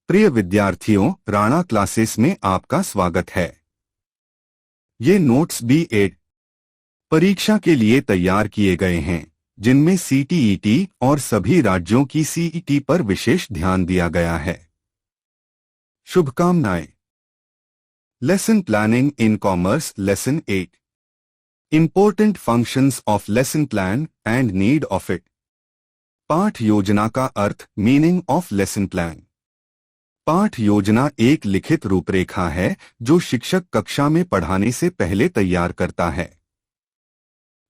प्रिय विद्यार्थियों, राणा क्लासेस में आपका स्वागत है। ये नोट्स B.Ed परीक्षा के लिए तैयार किए गए हैं, जिनमें CTET और सभी राज्यों की CET पर विशेष ध्यान दिया गया है। शुभकामनाएं। Lesson planning in commerce lesson 8। Important functions of lesson plan and need of it. पाठ योजना का अर्थ, मीनिंग ऑफ लेसन प्लान। पाठ योजना एक लिखित रूपरेखा है जो शिक्षक कक्षा में पढ़ाने से पहले तैयार करता है।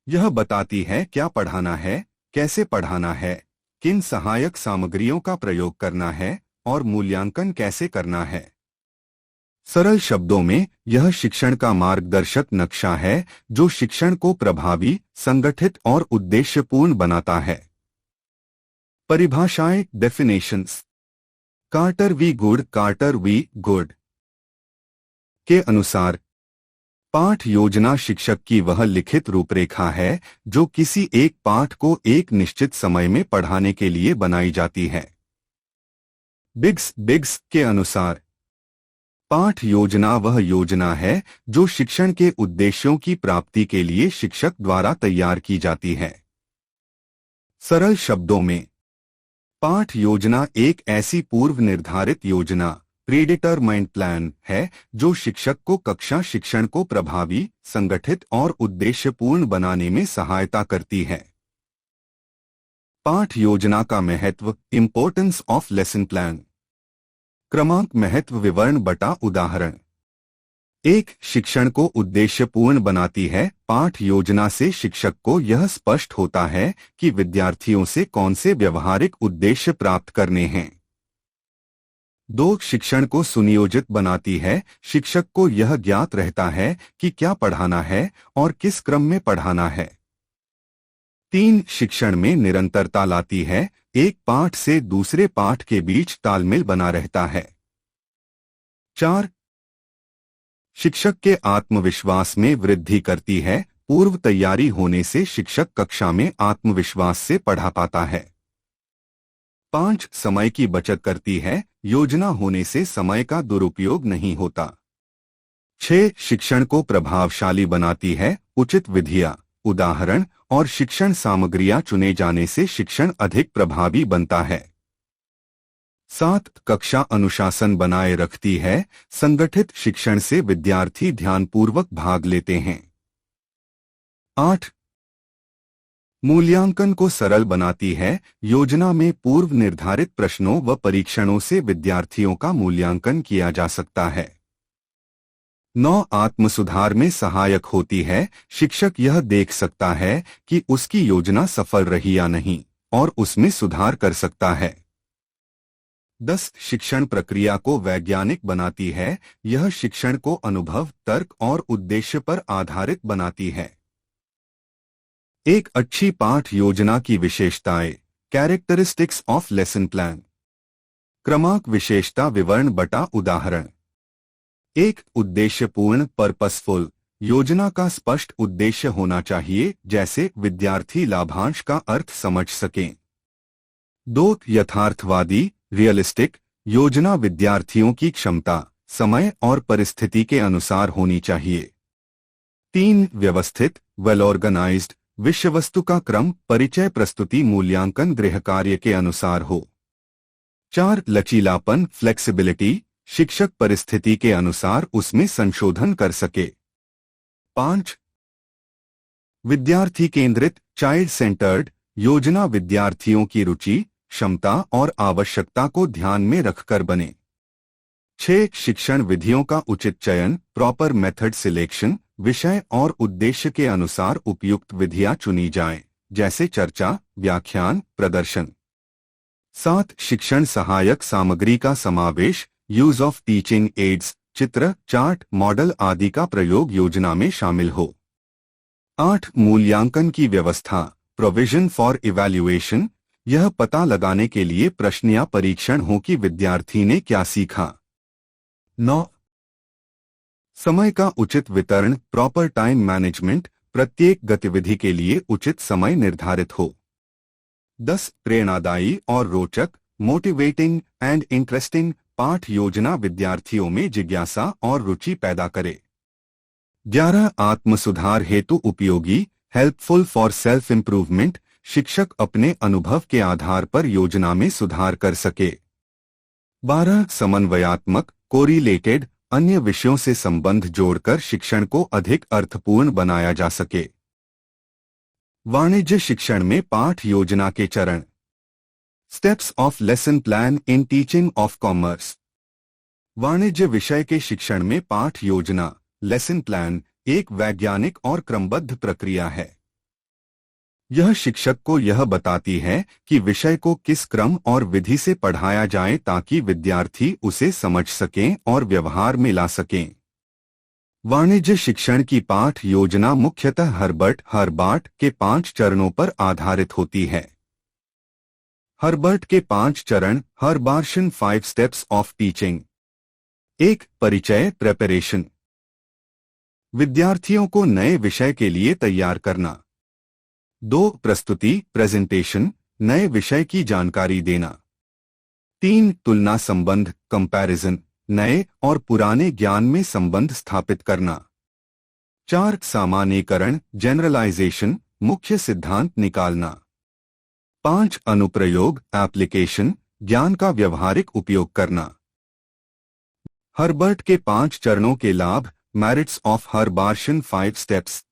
यह बताती है क्या पढ़ाना है, कैसे पढ़ाना है, किन सहायक सामग्रियों का प्रयोग करना है और मूल्यांकन कैसे करना है। सरल शब्दों में, यह शिक्षण का मार्गदर्शक नक्शा है जो शिक्षण को प्रभावी, संगठित और उद्देश्यपूर्ण बनाता है। परिभाषाएं, डेफिनेशंस। कार्टर वी गुड के अनुसार, पाठ योजना शिक्षक की वह लिखित रूपरेखा है जो किसी एक पाठ को एक निश्चित समय में पढ़ाने के लिए बनाई जाती है। बिग्स के अनुसार, पाठ योजना वह योजना है जो शिक्षण के उद्देश्यों की प्राप्ति के लिए शिक्षक द्वारा तैयार की जाती है। सरल शब्दों में, पाठ योजना एक ऐसी पूर्व निर्धारित योजना, प्रीडिटरमाइंड प्लान है जो शिक्षक को कक्षा शिक्षण को प्रभावी, संगठित और उद्देश्यपूर्ण बनाने में सहायता करती है। पाठ योजना का महत्व, इंपॉर्टेंस ऑफ लेसन प्लान। क्रमांक, महत्व, विवरण बटा उदाहरण। 1. शिक्षण को उद्देश्यपूर्ण बनाती है। पाठ योजना से शिक्षक को यह स्पष्ट होता है कि विद्यार्थियों से कौन से व्यवहारिक उद्देश्य प्राप्त करने हैं। 2. शिक्षण को सुनियोजित बनाती है। शिक्षक को यह ज्ञात रहता है कि क्या पढ़ाना है और किस क्रम में पढ़ाना है। 3. शिक्षण में निरंतरता लाती है। एक पाठ से दूसरे पाठ के बीच तालमेल बना रहता है। 4. शिक्षक के आत्मविश्वास में वृद्धि करती है। पूर्व तैयारी होने से शिक्षक कक्षा में आत्मविश्वास से पढ़ा पाता है। 5. समय की बचत करती है। योजना होने से समय का दुरुपयोग नहीं होता। 6. शिक्षण को प्रभावशाली बनाती है। उचित विधियां, उदाहरण और शिक्षण सामग्रियां चुने जाने से शिक्षण अधिक प्रभावी बनता है। 7. कक्षा अनुशासन बनाए रखती है। संगठित शिक्षण से विद्यार्थी ध्यानपूर्वक भाग लेते हैं। 8. मूल्यांकन को सरल बनाती है। योजना में पूर्व निर्धारित प्रश्नों व परीक्षणों से विद्यार्थियों का मूल्यांकन किया जा सकता है। 9. आत्मसुधार में सहायक होती है। शिक्षक यह देख सकता है कि उसकी योजना सफल रही या नहीं और उसमें सुधार कर सकता है। 10. शिक्षण प्रक्रिया को वैज्ञानिक बनाती है। यह शिक्षण को अनुभव, तर्क और उद्देश्य पर आधारित बनाती है। एक अच्छी पाठ योजना की विशेषताएं, कैरेक्टरिस्टिक्स ऑफ लेसन प्लान। क्रमांक, विशेषता, विवरण बटा उदाहरण। 1. उद्देश्यपूर्ण, पर्पसफुल। योजना का स्पष्ट उद्देश्य होना चाहिए, जैसे विद्यार्थी लाभांश का अर्थ समझ सकें। 2. यथार्थवादी, रियलिस्टिक। योजना विद्यार्थियों की क्षमता, समय और परिस्थिति के अनुसार होनी चाहिए। 3. व्यवस्थित, वेल ऑर्गेनाइज्ड। विषय वस्तु का क्रम, परिचय, प्रस्तुति, मूल्यांकन गृह कार्य के अनुसार हो। 4. लचीलापन, फ्लेक्सिबिलिटी। शिक्षक परिस्थिति के अनुसार उसमें संशोधन कर सके। 5. विद्यार्थी केंद्रित, चाइल्ड सेंटर्ड। योजना विद्यार्थियों की रुचि, क्षमता और आवश्यकता को ध्यान में रखकर बने। 6. शिक्षण विधियों का उचित चयन, प्रॉपर मेथड सिलेक्शन। विषय और उद्देश्य के अनुसार उपयुक्त विधियां चुनी जाएं, जैसे चर्चा, व्याख्यान, प्रदर्शन। 7. शिक्षण सहायक सामग्री का समावेश, यूज ऑफ टीचिंग एड्स, चित्र, चार्ट, मॉडल आदि का प्रयोग योजना में शामिल हो। 8. मूल्यांकन की व्यवस्था, प्रोविजन फॉर इवैल्यूएशन। यह पता लगाने के लिए प्रश्न या परीक्षण हो कि विद्यार्थी ने क्या सीखा। 9. समय का उचित वितरण, प्रॉपर टाइम मैनेजमेंट। प्रत्येक गतिविधि के लिए उचित समय निर्धारित हो। 10. प्रेरणादायी और रोचक, मोटिवेटिंग एंड इंटरेस्टिंग। पाठ योजना विद्यार्थियों में जिज्ञासा और रुचि पैदा करे। 11 आत्म सुधार हेतु उपयोगी, हेल्पफुल फॉर सेल्फ इम्प्रूवमेंट, शिक्षक अपने अनुभव के आधार पर योजना में सुधार कर सके। 12 समन्वयात्मक, कोरिलेटेड, अन्य विषयों से संबंध जोड़कर शिक्षण को अधिक अर्थपूर्ण बनाया जा सके। वाणिज्य शिक्षण में पाठ योजना के चरण। Steps of lesson plan in teaching of commerce. वाणिज्य विषय के शिक्षण में पाठ योजना, लेसन प्लान, एक वैज्ञानिक और क्रमबद्ध प्रक्रिया है। यह शिक्षक को यह बताती है कि विषय को किस क्रम और विधि से पढ़ाया जाए ताकि विद्यार्थी उसे समझ सकें और व्यवहार में ला सकें। वाणिज्य शिक्षण की पाठ योजना मुख्यतः हर्बर्ट हर्बार्ट के 5 चरणों पर आधारित होती है। हर्बर्ट के 5 चरण, हर्बार्शियन 5 स्टेप्स ऑफ टीचिंग। 1. परिचय, प्रेपरेशन, विद्यार्थियों को नए विषय के लिए तैयार करना। 2. प्रस्तुति, प्रेजेंटेशन, नए विषय की जानकारी देना। 3. तुलना संबंध, कंपैरिजन, नए और पुराने ज्ञान में संबंध स्थापित करना। 4. सामान्यीकरण, जनरलाइजेशन, मुख्य सिद्धांत निकालना। 5. अनुप्रयोग, एप्लीकेशन, ज्ञान का व्यवहारिक उपयोग करना। हर्बर्ट के 5 चरणों के लाभ, मेरिट्स ऑफ हर्बार्शियन 5 स्टेप्स।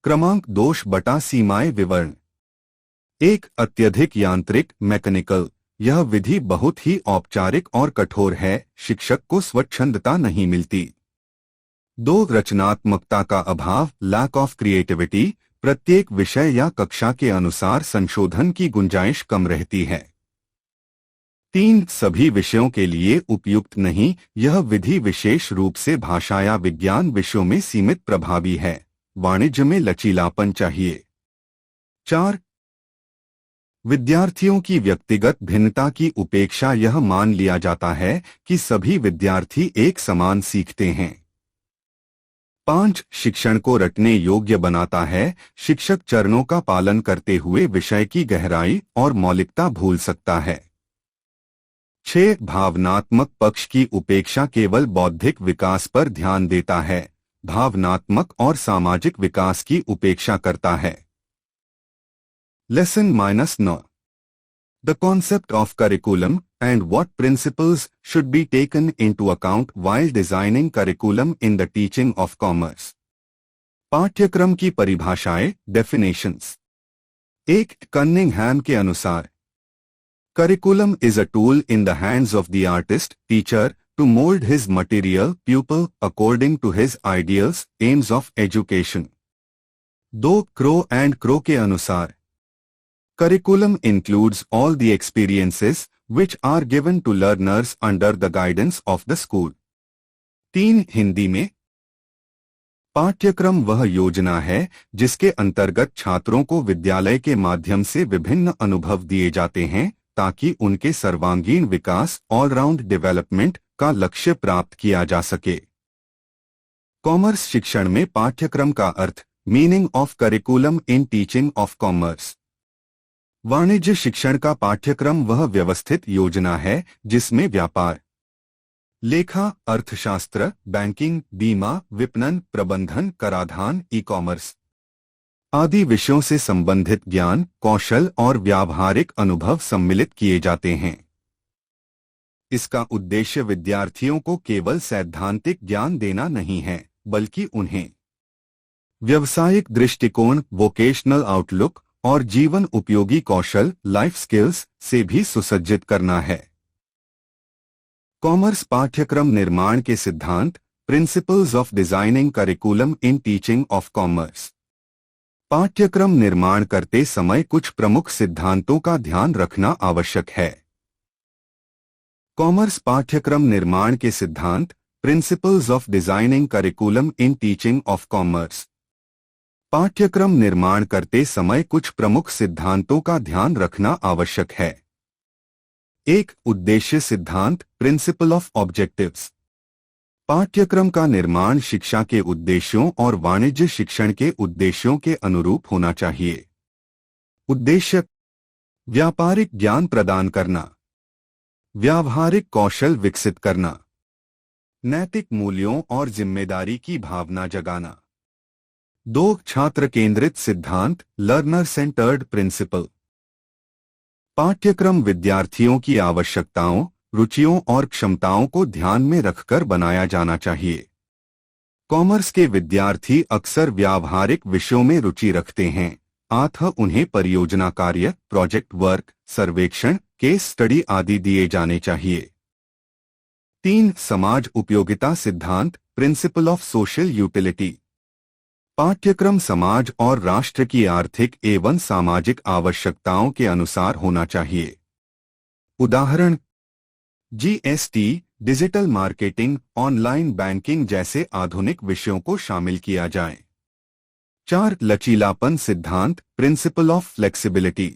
क्रमांक, दोष बटा सीमाएं विवरण। 1. अत्यधिक यांत्रिक, मैकेनिकल, यह विधि बहुत ही औपचारिक और कठोर है, शिक्षक को स्वच्छंदता नहीं मिलती। 2. रचनात्मकता का अभाव, लैक ऑफ क्रिएटिविटी, प्रत्येक विषय या कक्षा के अनुसार संशोधन की गुंजाइश कम रहती है। 3. सभी विषयों के लिए उपयुक्त नहीं, यह विधि विशेष रूप से भाषा या विज्ञान विषयों में सीमित प्रभावी है, वाणिज्य में लचीलापन चाहिए। 4. विद्यार्थियों की व्यक्तिगत भिन्नता की उपेक्षा, यह मान लिया जाता है कि सभी विद्यार्थी एक समान सीखते हैं। 5. शिक्षण को रटने योग्य बनाता है, शिक्षक चरणों का पालन करते हुए विषय की गहराई और मौलिकता भूल सकता है। 6. भावनात्मक पक्ष की उपेक्षा केवल बौद्धिक विकास पर ध्यान देता है, भावनात्मक और सामाजिक विकास की उपेक्षा करता है। Lesson -9 the concept of curriculum and what principles should be taken into account while designing curriculum in the teaching of commerce. पाठ्यक्रम की परिभाषाएं, डेफिनेशंस। 1. कनिंघहैम के अनुसार, curriculum is a tool in the hands of the artist teacher to mold his material pupil according to his ideals, aims of education. 2. Crow and Crow के अनुसार, curriculum includes all the experiences which are given to learners under the guidance of the school. 3. Hindi में, पाठ्यक्रम वह योजना है जिसके अंतर्गत छात्रों को विद्यालय के माध्यम से विभिन्न अनुभव दिए जाते हैं ताकि उनके सर्वांगीण विकास, ऑलराउंड डेवलपमेंट का लक्ष्य प्राप्त किया जा सके। कॉमर्स शिक्षण में पाठ्यक्रम का अर्थ, meaning of curriculum in teaching of commerce. वाणिज्य शिक्षण का पाठ्यक्रम वह व्यवस्थित योजना है जिसमें व्यापार, लेखा, अर्थशास्त्र, बैंकिंग, बीमा, विपणन, प्रबंधन, कराधान, ई कॉमर्स आदि विषयों से संबंधित ज्ञान, कौशल और व्यावहारिक अनुभव सम्मिलित किए जाते हैं। इसका उद्देश्य विद्यार्थियों को केवल सैद्धांतिक ज्ञान देना नहीं है, बल्कि उन्हें व्यावसायिक दृष्टिकोण, वोकेशनल आउटलुक और जीवन उपयोगी कौशल, लाइफ स्किल्स से भी सुसज्जित करना है। कॉमर्स पाठ्यक्रम निर्माण के सिद्धांत, principles of designing curriculum in teaching of commerce. पाठ्यक्रम निर्माण करते समय कुछ प्रमुख सिद्धांतों का ध्यान रखना आवश्यक है। कॉमर्स पाठ्यक्रम निर्माण के सिद्धांत, principles of designing curriculum in teaching of commerce. पाठ्यक्रम निर्माण करते समय कुछ प्रमुख सिद्धांतों का ध्यान रखना आवश्यक है। 1. उद्देश्य सिद्धांत, प्रिंसिपल ऑफ ऑब्जेक्टिव्स। पाठ्यक्रम का निर्माण शिक्षा के उद्देश्यों और वाणिज्य शिक्षण के उद्देश्यों के अनुरूप होना चाहिए। उद्देश्य, व्यापारिक ज्ञान प्रदान करना, व्यावहारिक कौशल विकसित करना, नैतिक मूल्यों और जिम्मेदारी की भावना जगाना। 2 छात्र केंद्रित सिद्धांत, लर्नर सेंटर्ड प्रिंसिपल। पाठ्यक्रम विद्यार्थियों की आवश्यकताओं, रुचियों और क्षमताओं को ध्यान में रखकर बनाया जाना चाहिए। कॉमर्स के विद्यार्थी अक्सर व्यावहारिक विषयों में रुचि रखते हैं, अतः उन्हें परियोजना कार्य, प्रोजेक्ट वर्क, सर्वेक्षण, केस स्टडी आदि दिए जाने चाहिए। 3 समाज उपयोगिता सिद्धांत, प्रिंसिपल ऑफ सोशल यूटिलिटी। पाठ्यक्रम समाज और राष्ट्र की आर्थिक एवं सामाजिक आवश्यकताओं के अनुसार होना चाहिए। उदाहरण, GST, digital marketing, online banking जैसे आधुनिक विषयों को शामिल किया जाए। 4 लचीलापन सिद्धांत, प्रिंसिपल ऑफ फ्लेक्सिबिलिटी।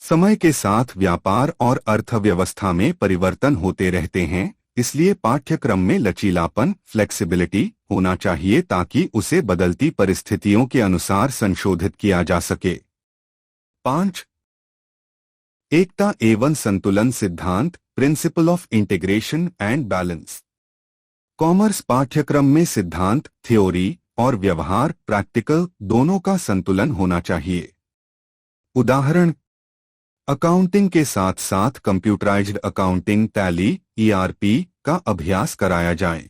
समय के साथ व्यापार और अर्थव्यवस्था में परिवर्तन होते रहते हैं, इसलिए पाठ्यक्रम में लचीलापन, फ्लेक्सिबिलिटी होना चाहिए ताकि उसे बदलती परिस्थितियों के अनुसार संशोधित किया जा सके। 5 एकता एवं संतुलन सिद्धांत, principle of integration and balance. Commerce पाठ्यक्रम में सिद्धांत, थ्योरी और व्यवहार, प्रैक्टिकल दोनों का संतुलन होना चाहिए। उदाहरण, अकाउंटिंग के साथ साथ कंप्यूटराइज्ड अकाउंटिंग, टैली, ईआरपी का अभ्यास कराया जाए।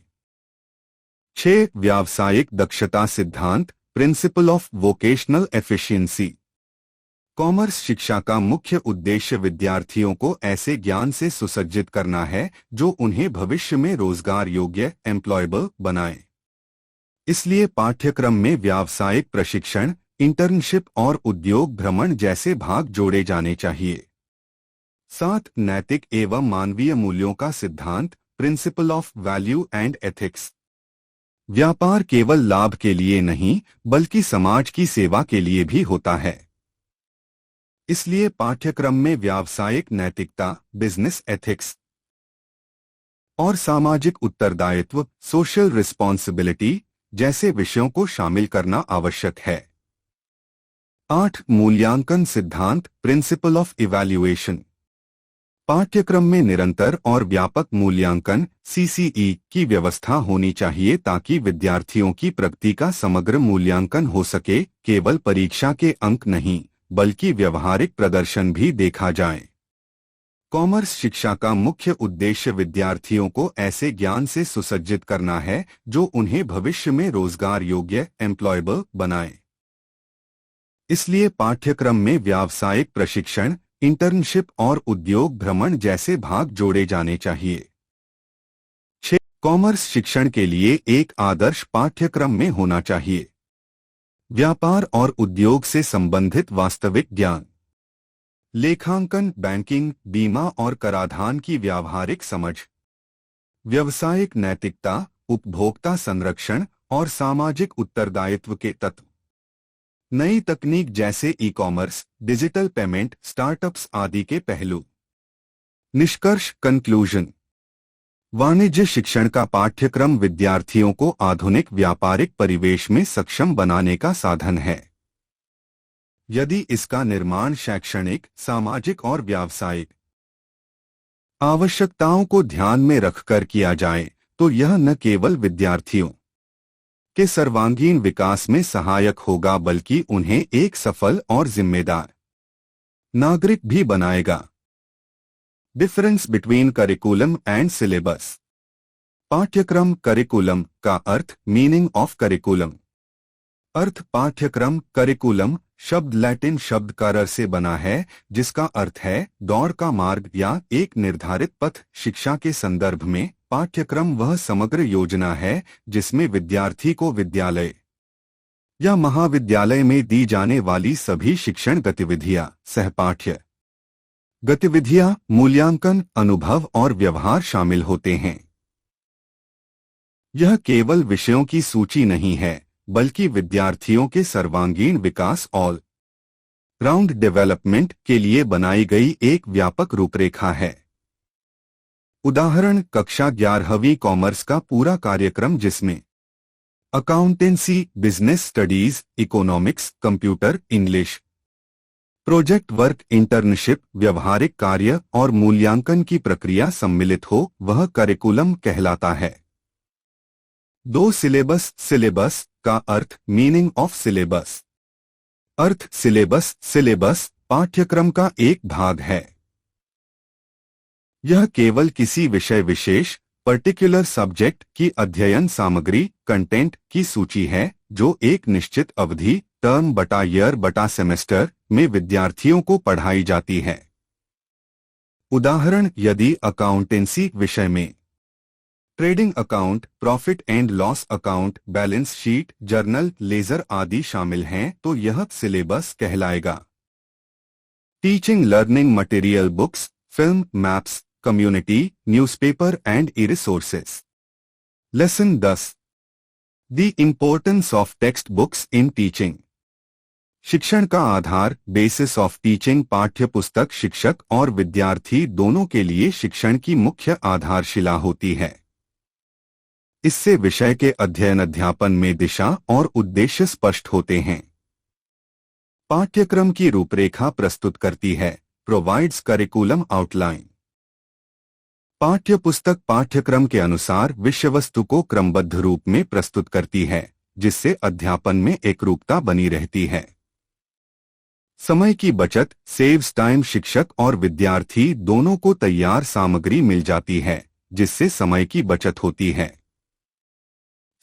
6 व्यावसायिक दक्षता सिद्धांत, principle of vocational efficiency. Commerce शिक्षा का मुख्य उद्देश्य विद्यार्थियों को ऐसे ज्ञान से सुसज्जित करना है जो उन्हें भविष्य में रोजगार योग्य, एम्प्लॉयबल बनाए। इसलिए पाठ्यक्रम में व्यावसायिक प्रशिक्षण, इंटर्नशिप और उद्योग भ्रमण जैसे भाग जोड़े जाने चाहिए। 7 नैतिक एवं मानवीय मूल्यों का सिद्धांत, principle of value and ethics. व्यापार केवल लाभ के लिए नहीं बल्कि समाज की सेवा के लिए भी होता है। इसलिए पाठ्यक्रम में व्यावसायिक नैतिकता, बिजनेस एथिक्स और सामाजिक उत्तरदायित्व, सोशल रिस्पॉन्सिबिलिटी जैसे विषयों को शामिल करना आवश्यक है। 8 मूल्यांकन सिद्धांत, प्रिंसिपल ऑफ इवैल्यूएशन। पाठ्यक्रम में निरंतर और व्यापक मूल्यांकन, सीसीई की व्यवस्था होनी चाहिए ताकि विद्यार्थियों की प्रगति का समग्र मूल्यांकन हो सके, केवल परीक्षा के अंक नहीं बल्कि व्यवहारिक प्रदर्शन भी देखा जाए। कॉमर्स शिक्षा का मुख्य उद्देश्य विद्यार्थियों को ऐसे ज्ञान से सुसज्जित करना है जो उन्हें भविष्य में रोजगार योग्य, एम्प्लॉयबल बनाए। इसलिए पाठ्यक्रम में व्यावसायिक प्रशिक्षण, इंटर्नशिप और उद्योग भ्रमण जैसे भाग जोड़े जाने चाहिए। 6 कॉमर्स शिक्षण के लिए एक आदर्श पाठ्यक्रम में होना चाहिए। व्यापार और उद्योग से संबंधित वास्तविक ज्ञान, लेखांकन, बैंकिंग, बीमा और कराधान की व्यावहारिक समझ, व्यावसायिक नैतिकता, उपभोक्ता संरक्षण और सामाजिक उत्तरदायित्व के तत्व, नई तकनीक जैसे e commerce, digital payment, startups आदि के पहलू। निष्कर्ष, कंक्लूजन। वाणिज्य शिक्षण का पाठ्यक्रम विद्यार्थियों को आधुनिक व्यापारिक परिवेश में सक्षम बनाने का साधन है। यदि इसका निर्माण शैक्षणिक, सामाजिक और व्यावसायिक आवश्यकताओं को ध्यान में रखकर किया जाए तो यह न केवल विद्यार्थियों के सर्वांगीण विकास में सहायक होगा बल्कि उन्हें एक सफल और जिम्मेदार नागरिक भी बनाएगा। Difference between curriculum and syllabus. पाठ्यक्रम, करिकुलम का अर्थ, मीनिंग ऑफ करिकुलम। अर्थ, पाठ्यक्रम, करिकुलम शब्द लैटिन शब्द करर से बना है जिसका अर्थ है दौड़ का मार्ग या एक निर्धारित पथ। शिक्षा के संदर्भ में पाठ्यक्रम वह समग्र योजना है जिसमें विद्यार्थी को विद्यालय या महाविद्यालय में दी जाने वाली सभी शिक्षण गतिविधियां, सहपाठ्य गतिविधियां, मूल्यांकन, अनुभव और व्यवहार शामिल होते हैं। यह केवल विषयों की सूची नहीं है बल्कि विद्यार्थियों के सर्वांगीण विकास ऑल राउंड डेवलपमेंट के लिए बनाई गई एक व्यापक रूपरेखा है। उदाहरण, कक्षा 11वीं कॉमर्स का पूरा कार्यक्रम जिसमें accountancy, business studies, economics, computer, English, project work, internship, व्यवहारिक कार्य और मूल्यांकन की प्रक्रिया सम्मिलित हो वह करिकुलम कहलाता है। 2 सिलेबस। सिलेबस का अर्थ मीनिंग ऑफ सिलेबस। अर्थ सिलेबस, सिलेबस पाठ्यक्रम का एक भाग है। यह केवल किसी विषय विशेष पर्टिकुलर सब्जेक्ट की अध्ययन सामग्री कंटेंट की सूची है जो एक निश्चित अवधि टर्म बटा ईयर बटा सेमेस्टर में विद्यार्थियों को पढ़ाई जाती है। उदाहरण, यदि अकाउंटेंसी विषय में trading account, profit and loss account, balance sheet, journal, ledger आदि शामिल हैं तो यह सिलेबस कहलाएगा। Teaching learning material books, film, maps, community, newspaper and e-resources. Lesson 10। The importance of text books in teaching. शिक्षण का आधार, बेसिस ऑफ टीचिंग। पाठ्य पुस्तक शिक्षक और विद्यार्थी दोनों के लिए शिक्षण की मुख्य आधारशिला होती है। इससे विषय के अध्ययन अध्यापन में दिशा और उद्देश्य स्पष्ट होते हैं। पाठ्यक्रम की रूपरेखा प्रस्तुत करती है। Provides curriculum outline. पाठ्य पुस्तक पाठ्यक्रम के अनुसार विषय वस्तु को क्रमबद्ध रूप में प्रस्तुत करती है, जिससे अध्यापन में एकरूपता बनी रहती है। समय की बचत, सेव्स टाइम। शिक्षक और विद्यार्थी दोनों को तैयार सामग्री मिल जाती है, जिससे समय की बचत होती है।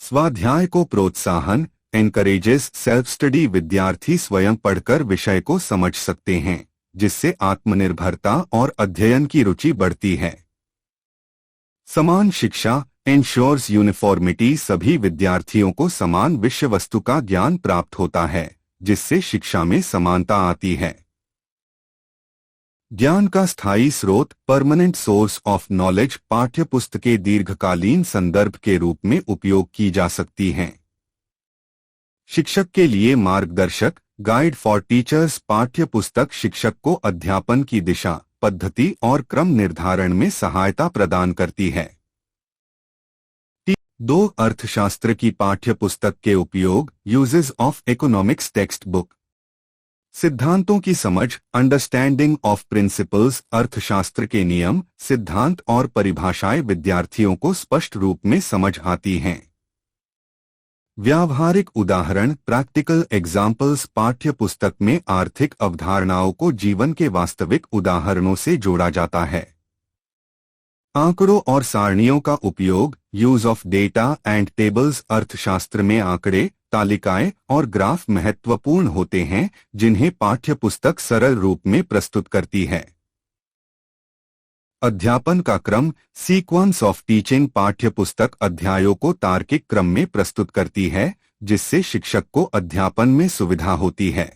स्वाध्याय को प्रोत्साहन, एनकरेजेस सेल्फ स्टडी। विद्यार्थी स्वयं पढ़कर विषय को समझ सकते हैं, जिससे आत्मनिर्भरता और अध्ययन की रुचि बढ़ती है। समान शिक्षा, इंश्योर्स यूनिफॉर्मिटी। सभी विद्यार्थियों को समान विषय वस्तु का ज्ञान प्राप्त होता है, जिससे शिक्षा में समानता आती है। ज्ञान का स्थायी स्रोत, परमानेंट सोर्स ऑफ नॉलेज। पाठ्य पुस्तकें दीर्घकालीन संदर्भ के रूप में उपयोग की जा सकती हैं। शिक्षक के लिए मार्गदर्शक, गाइड फॉर टीचर्स। पाठ्य पुस्तक शिक्षक को अध्यापन की दिशा, पद्धति और क्रम निर्धारण में सहायता प्रदान करती है। 2 अर्थशास्त्र की पाठ्य पुस्तक के उपयोग, uses of economics text book. सिद्धांतों की समझ, अंडरस्टैंडिंग ऑफ प्रिंसिपल्स। अर्थशास्त्र के नियम, सिद्धांत और परिभाषाएं विद्यार्थियों को स्पष्ट रूप में समझ आती हैं। व्यावहारिक उदाहरण, प्रैक्टिकल एग्जाम्पल्स। पाठ्य पुस्तक में आर्थिक अवधारणाओं को जीवन के वास्तविक उदाहरणों से जोड़ा जाता है। आंकड़ों और सारणियों का उपयोग, use of data and tables. अर्थशास्त्र में आंकड़े, तालिकाएं और ग्राफ महत्वपूर्ण होते हैं, जिन्हें पाठ्य पुस्तक सरल रूप में प्रस्तुत करती है। अध्यापन का क्रम, सीक्वेंस ऑफ टीचिंग। पाठ्य पुस्तक अध्यायों को तार्किक क्रम में प्रस्तुत करती है, जिससे शिक्षक को अध्यापन में सुविधा होती है।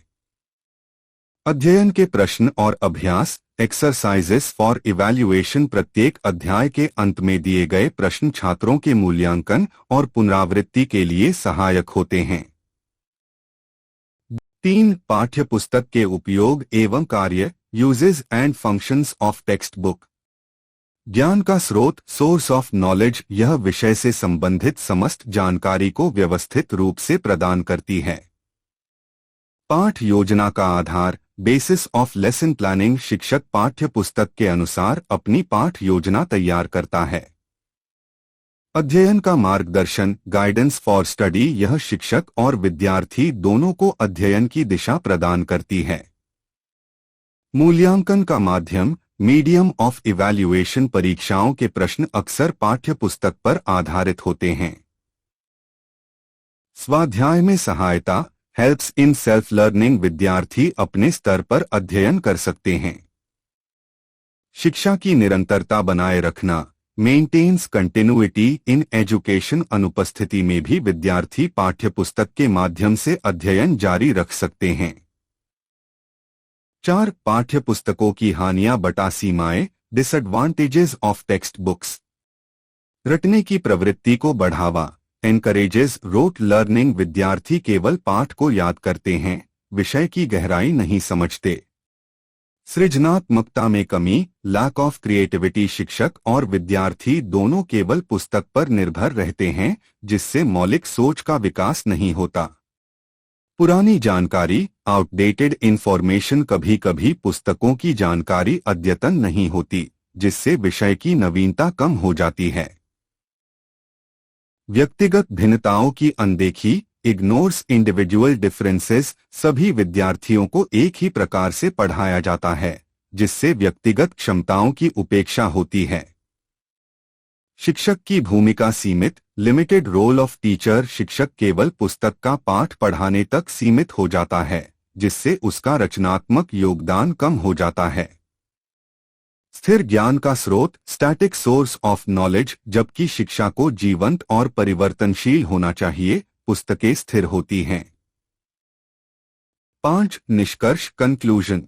अध्ययन के प्रश्न और अभ्यास, एक्सरसाइजेस फॉर इवैल्यूएशन। प्रत्येक अध्याय के अंत में दिए गए प्रश्न छात्रों के मूल्यांकन और पुनरावृत्ति के लिए सहायक होते हैं। 3 पाठ्य पुस्तक के उपयोग एवं कार्य, uses and functions of text book. ज्ञान का स्रोत, सोर्स ऑफ नॉलेज। यह विषय से संबंधित समस्त जानकारी को व्यवस्थित रूप से प्रदान करती है। पाठ योजना का आधार, बेसिस ऑफ लेसन प्लानिंग। शिक्षक पाठ्य पुस्तक के अनुसार अपनी पाठ योजना तैयार करता है। अध्ययन का मार्गदर्शन, गाइडेंस फॉर स्टडी। यह शिक्षक और विद्यार्थी दोनों को अध्ययन की दिशा प्रदान करती है। मूल्यांकन का माध्यम, मीडियम ऑफ इवैल्यूएशन। परीक्षाओं के प्रश्न अक्सर पाठ्य पुस्तक पर आधारित होते हैं। स्वाध्याय में सहायता, हेल्प्स इन सेल्फ लर्निंग। विद्यार्थी अपने स्तर पर अध्ययन कर सकते हैं। शिक्षा की निरंतरता बनाए रखना, मेंटेन्स कंटिन्यूटी इन एजुकेशन। अनुपस्थिति में भी विद्यार्थी पाठ्य पुस्तक के माध्यम से अध्ययन जारी रख सकते हैं। 4 पाठ्य पुस्तकों की हानियां बटा सीमाएं, डिसएडवांटेजेस ऑफ टेक्स्ट बुक्स। रटने की प्रवृत्ति को बढ़ावा, एनकरेजेस रोट लर्निंग। विद्यार्थी केवल पाठ को याद करते हैं, विषय की गहराई नहीं समझते। सृजनात्मकता में कमी, लैक ऑफ क्रिएटिविटी। शिक्षक और विद्यार्थी दोनों केवल पुस्तक पर निर्भर रहते हैं, जिससे मौलिक सोच का विकास नहीं होता। पुरानी जानकारी, आउटडेटेड इंफॉर्मेशन। कभी कभी पुस्तकों की जानकारी अद्यतन नहीं होती, जिससे विषय की नवीनता कम हो जाती है। व्यक्तिगत भिन्नताओं की अनदेखी, इग्नोर्स इंडिविजुअल डिफरेंसेस। सभी विद्यार्थियों को एक ही प्रकार से पढ़ाया जाता है, जिससे व्यक्तिगत क्षमताओं की उपेक्षा होती है। शिक्षक की भूमिका सीमित, लिमिटेड रोल ऑफ टीचर। शिक्षक केवल पुस्तक का पाठ पढ़ाने तक सीमित हो जाता है, जिससे उसका रचनात्मक योगदान कम हो जाता है। स्थिर ज्ञान का स्रोत, स्टैटिक सोर्स ऑफ नॉलेज। जबकि शिक्षा को जीवंत और परिवर्तनशील होना चाहिए, पुस्तकें स्थिर होती हैं। 5 निष्कर्ष, कंक्लूजन।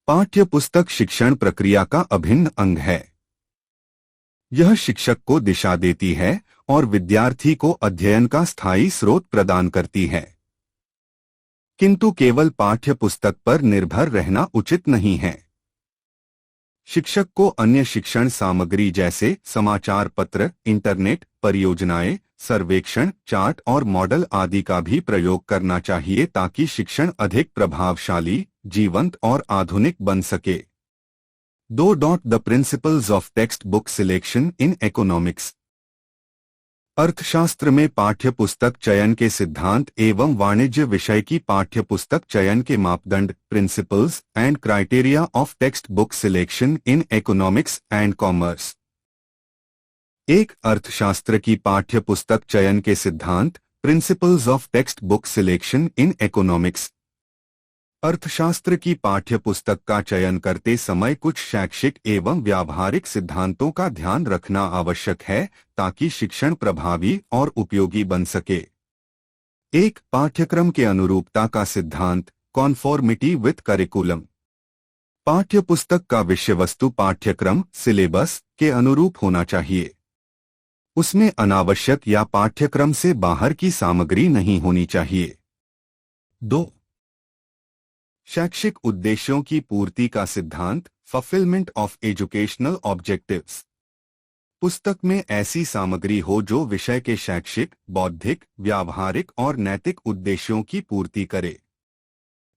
पाठ्य पुस्तक शिक्षण प्रक्रिया का अभिन्न अंग है। यह शिक्षक को दिशा देती है और विद्यार्थी को अध्ययन का स्थायी स्रोत प्रदान करती है। किंतु केवल पाठ्य पुस्तक पर निर्भर रहना उचित नहीं है। शिक्षक को अन्य शिक्षण सामग्री जैसे समाचार पत्र, इंटरनेट, परियोजनाएं, सर्वेक्षण, चार्ट और मॉडल आदि का भी प्रयोग करना चाहिए, ताकि शिक्षण अधिक प्रभावशाली, जीवंत और आधुनिक बन सके। 2. The principles of text book selection in economics. अर्थशास्त्र में पाठ्य पुस्तक चयन के सिद्धांत एवं वाणिज्य विषय की पाठ्य पुस्तक चयन के मापदंड, principles and criteria of text book selection in economics and commerce. 1. अर्थशास्त्र की पाठ्य पुस्तक चयन के सिद्धांत, principles of text book selection in economics. अर्थशास्त्र की पाठ्य पुस्तक का चयन करते समय कुछ शैक्षिक एवं व्यावहारिक सिद्धांतों का ध्यान रखना आवश्यक है, ताकि शिक्षण प्रभावी और उपयोगी बन सके। 1. पाठ्यक्रम के अनुरूपता का सिद्धांत, कॉन्फॉर्मिटी विथ करिकुलम। पाठ्य पुस्तक का विषय वस्तु पाठ्यक्रम, सिलेबस के अनुरूप होना चाहिए। उसमें अनावश्यक या पाठ्यक्रम से बाहर की सामग्री नहीं होनी चाहिए। 2. शैक्षिक उद्देश्यों की पूर्ति का सिद्धांत, फुलफिलमेंट ऑफ एजुकेशनल ऑब्जेक्टिव्स। पुस्तक में ऐसी सामग्री हो जो विषय के शैक्षिक, बौद्धिक, व्यावहारिक और नैतिक उद्देश्यों की पूर्ति करे।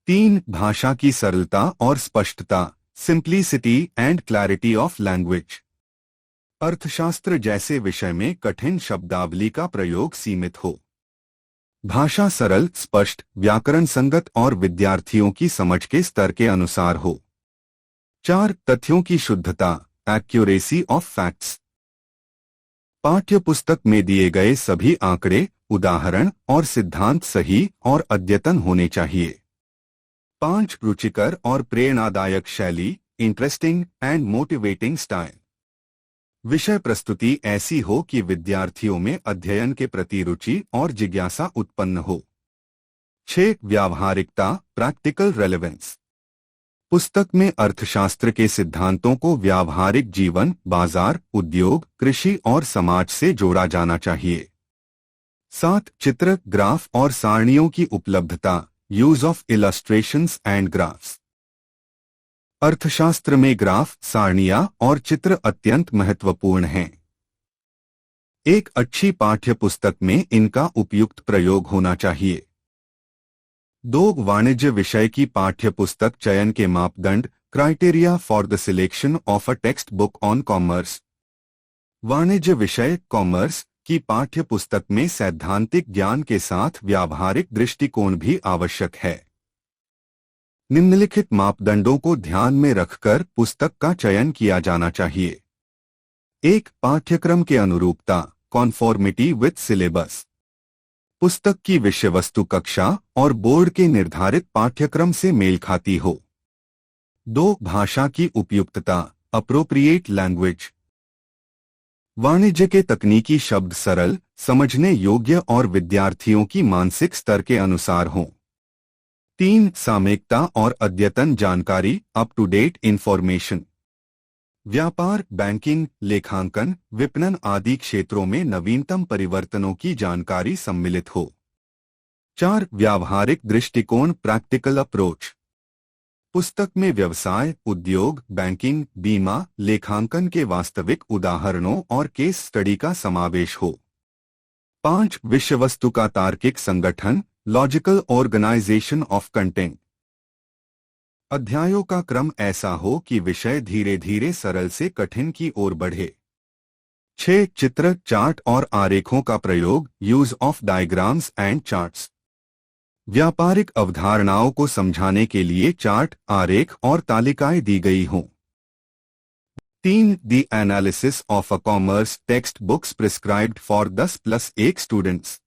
3. भाषा की सरलता और स्पष्टता, simplicity and clarity of language. अर्थशास्त्र जैसे विषय में कठिन शब्दावली का प्रयोग सीमित हो। भाषा सरल, स्पष्ट, व्याकरण संगत और विद्यार्थियों की समझ के स्तर के अनुसार हो। 4. तथ्यों की शुद्धता, एक्यूरेसी ऑफ फैक्ट्स। पाठ्य पुस्तक में दिए गए सभी आंकड़े, उदाहरण और सिद्धांत सही और अद्यतन होने चाहिए। 5. रुचिकर और प्रेरणादायक शैली, इंटरेस्टिंग एंड मोटिवेटिंग स्टाइल। विषय प्रस्तुति ऐसी हो कि विद्यार्थियों में अध्ययन के प्रति रुचि और जिज्ञासा उत्पन्न हो। 6. व्यावहारिकता, प्रैक्टिकल रेलेवेंस। पुस्तक में अर्थशास्त्र के सिद्धांतों को व्यावहारिक जीवन, बाजार, उद्योग, कृषि और समाज से जोड़ा जाना चाहिए। 7. चित्र, ग्राफ और सारणियों की उपलब्धता, use of illustrations and graphs. अर्थशास्त्र में ग्राफ, सारणियां और चित्र अत्यंत महत्वपूर्ण हैं। एक अच्छी पाठ्य पुस्तक में इनका उपयुक्त प्रयोग होना चाहिए। 2. वाणिज्य विषय की पाठ्य पुस्तक चयन के मापदंड, criteria for the selection of a text book on commerce. वाणिज्य विषय, कॉमर्स की पाठ्य पुस्तक में सैद्धांतिक ज्ञान के साथ व्यावहारिक दृष्टिकोण भी आवश्यक है। निम्नलिखित मापदंडों को ध्यान में रखकर पुस्तक का चयन किया जाना चाहिए। 1. पाठ्यक्रम के अनुरूपता, कॉन्फॉर्मिटी विथ सिलेबस। पुस्तक की विषय वस्तु कक्षा और बोर्ड के निर्धारित पाठ्यक्रम से मेल खाती हो। 2. भाषा की उपयुक्तता, अप्रोप्रिएट लैंग्वेज। वाणिज्य के तकनीकी शब्द सरल, समझने योग्य और विद्यार्थियों की मानसिक स्तर के अनुसार हों। 3. सामयिकता और अद्यतन जानकारी, अप टू डेट इंफॉर्मेशन। व्यापार, बैंकिंग, लेखांकन, विपणन आदि क्षेत्रों में नवीनतम परिवर्तनों की जानकारी सम्मिलित हो। 4. व्यावहारिक दृष्टिकोण, प्रैक्टिकल अप्रोच। पुस्तक में व्यवसाय, उद्योग, बैंकिंग, बीमा, लेखांकन के वास्तविक उदाहरणों और केस स्टडी का समावेश हो। 5. विषय वस्तु का तार्किक संगठन, लॉजिकल ऑर्गेनाइजेशन ऑफ कंटेंट। अध्यायों का क्रम ऐसा हो कि विषय धीरे धीरे सरल से कठिन की ओर बढ़े। 6 चित्र, चार्ट और आरेखों का प्रयोग, use of diagrams and charts. व्यापारिक अवधारणाओं को समझाने के लिए चार्ट, आरेख और तालिकाएं दी गई हों। 3 the analysis of a commerce text books prescribed for 10+1 students.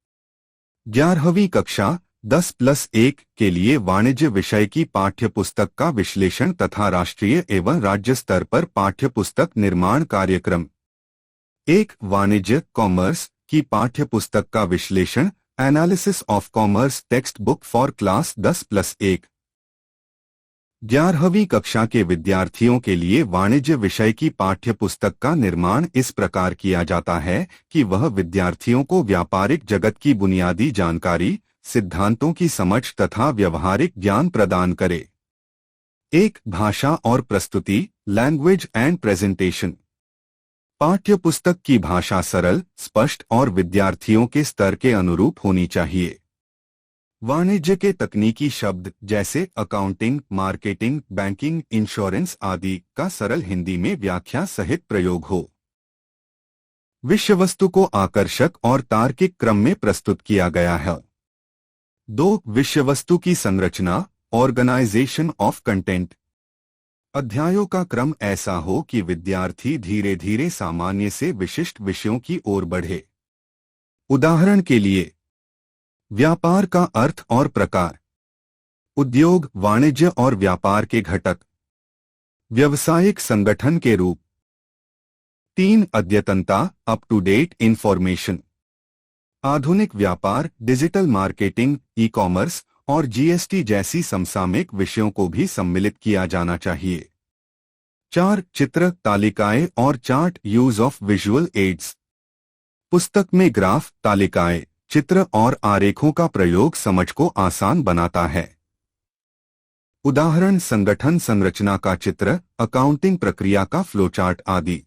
11वीं कक्षा 10+1 के लिए वाणिज्य विषय की पाठ्यपुस्तक का विश्लेषण तथा राष्ट्रीय एवं राज्य स्तर पर पाठ्यपुस्तक निर्माण कार्यक्रम। 1 वाणिज्य कॉमर्स की पाठ्यपुस्तक का विश्लेषण, analysis of commerce text book for class 10+1। 11वीं कक्षा के विद्यार्थियों के लिए वाणिज्य विषय की पाठ्यपुस्तक का निर्माण इस प्रकार किया जाता है कि वह विद्यार्थियों को व्यापारिक जगत की बुनियादी जानकारी, सिद्धांतों की समझ तथा व्यवहारिक ज्ञान प्रदान करे। 1 भाषा और प्रस्तुति, लैंग्वेज एंड प्रेजेंटेशन। पाठ्यपुस्तक की भाषा सरल, स्पष्ट और विद्यार्थियों के स्तर के अनुरूप होनी चाहिए। वाणिज्य के तकनीकी शब्द जैसे अकाउंटिंग, मार्केटिंग, बैंकिंग, इंश्योरेंस आदि का सरल हिंदी में व्याख्या सहित प्रयोग हो। विषय वस्तु को आकर्षक और तार्किक क्रम में प्रस्तुत किया गया है। 2 विषय वस्तु की संरचना, ऑर्गेनाइजेशन ऑफ कंटेंट। अध्यायों का क्रम ऐसा हो कि विद्यार्थी धीरे धीरे सामान्य से विशिष्ट विषयों की ओर बढ़े। उदाहरण के लिए, व्यापार का अर्थ और प्रकार, उद्योग, वाणिज्य और व्यापार के घटक, व्यवसायिक संगठन के रूप। 3 अद्यतनता, अप टू डेट इंफॉर्मेशन। आधुनिक व्यापार, डिजिटल मार्केटिंग, ई कॉमर्स और जीएसटी जैसी समसामयिक विषयों को भी सम्मिलित किया जाना चाहिए। 4 चित्र, तालिकाएं और chart, use of visual aids. पुस्तक में ग्राफ, तालिकाएं, चित्र और आरेखों का प्रयोग समझ को आसान बनाता है। उदाहरण, संगठन संरचना का चित्र, अकाउंटिंग प्रक्रिया का फ्लोचार्ट आदि।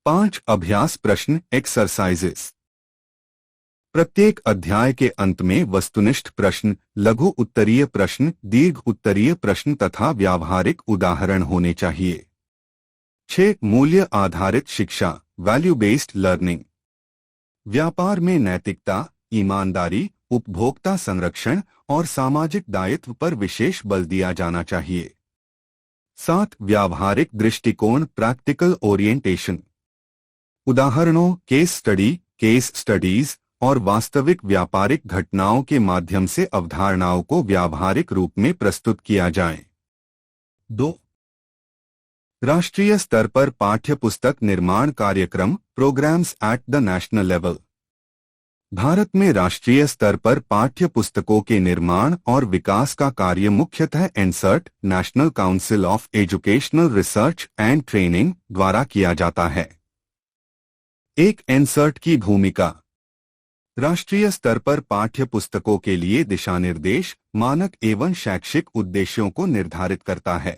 5 अभ्यास प्रश्न, एक्सरसाइजेस। प्रत्येक अध्याय के अंत में वस्तुनिष्ठ प्रश्न, लघु उत्तरीय प्रश्न, दीर्घ उत्तरीय प्रश्न तथा व्यावहारिक उदाहरण होने चाहिए। 6 मूल्य आधारित शिक्षा, वैल्यू बेस्ड लर्निंग। व्यापार में नैतिकता, ईमानदारी, उपभोक्ता संरक्षण और सामाजिक दायित्व पर विशेष बल दिया जाना चाहिए। 7 व्यावहारिक दृष्टिकोण, प्रैक्टिकल ओरिएंटेशन। उदाहरणों, केस स्टडी, केस स्टडीज और वास्तविक व्यापारिक घटनाओं के माध्यम से अवधारणाओं को व्यावहारिक रूप में प्रस्तुत किया जाए। 2 राष्ट्रीय स्तर पर पाठ्यपुस्तक निर्माण कार्यक्रम, programmes at the national level. Bharat में राष्ट्रीय स्तर पर पाठ्यपुस्तकों के निर्माण और विकास का कार्य मुख्यतः NCERT, national council of educational research and training द्वारा किया जाता है। 1 एनसर्ट की भूमिका। राष्ट्रीय स्तर पर पाठ्यपुस्तकों के लिए दिशानिर्देश, मानक एवं शैक्षिक उद्देश्यों को निर्धारित करता है।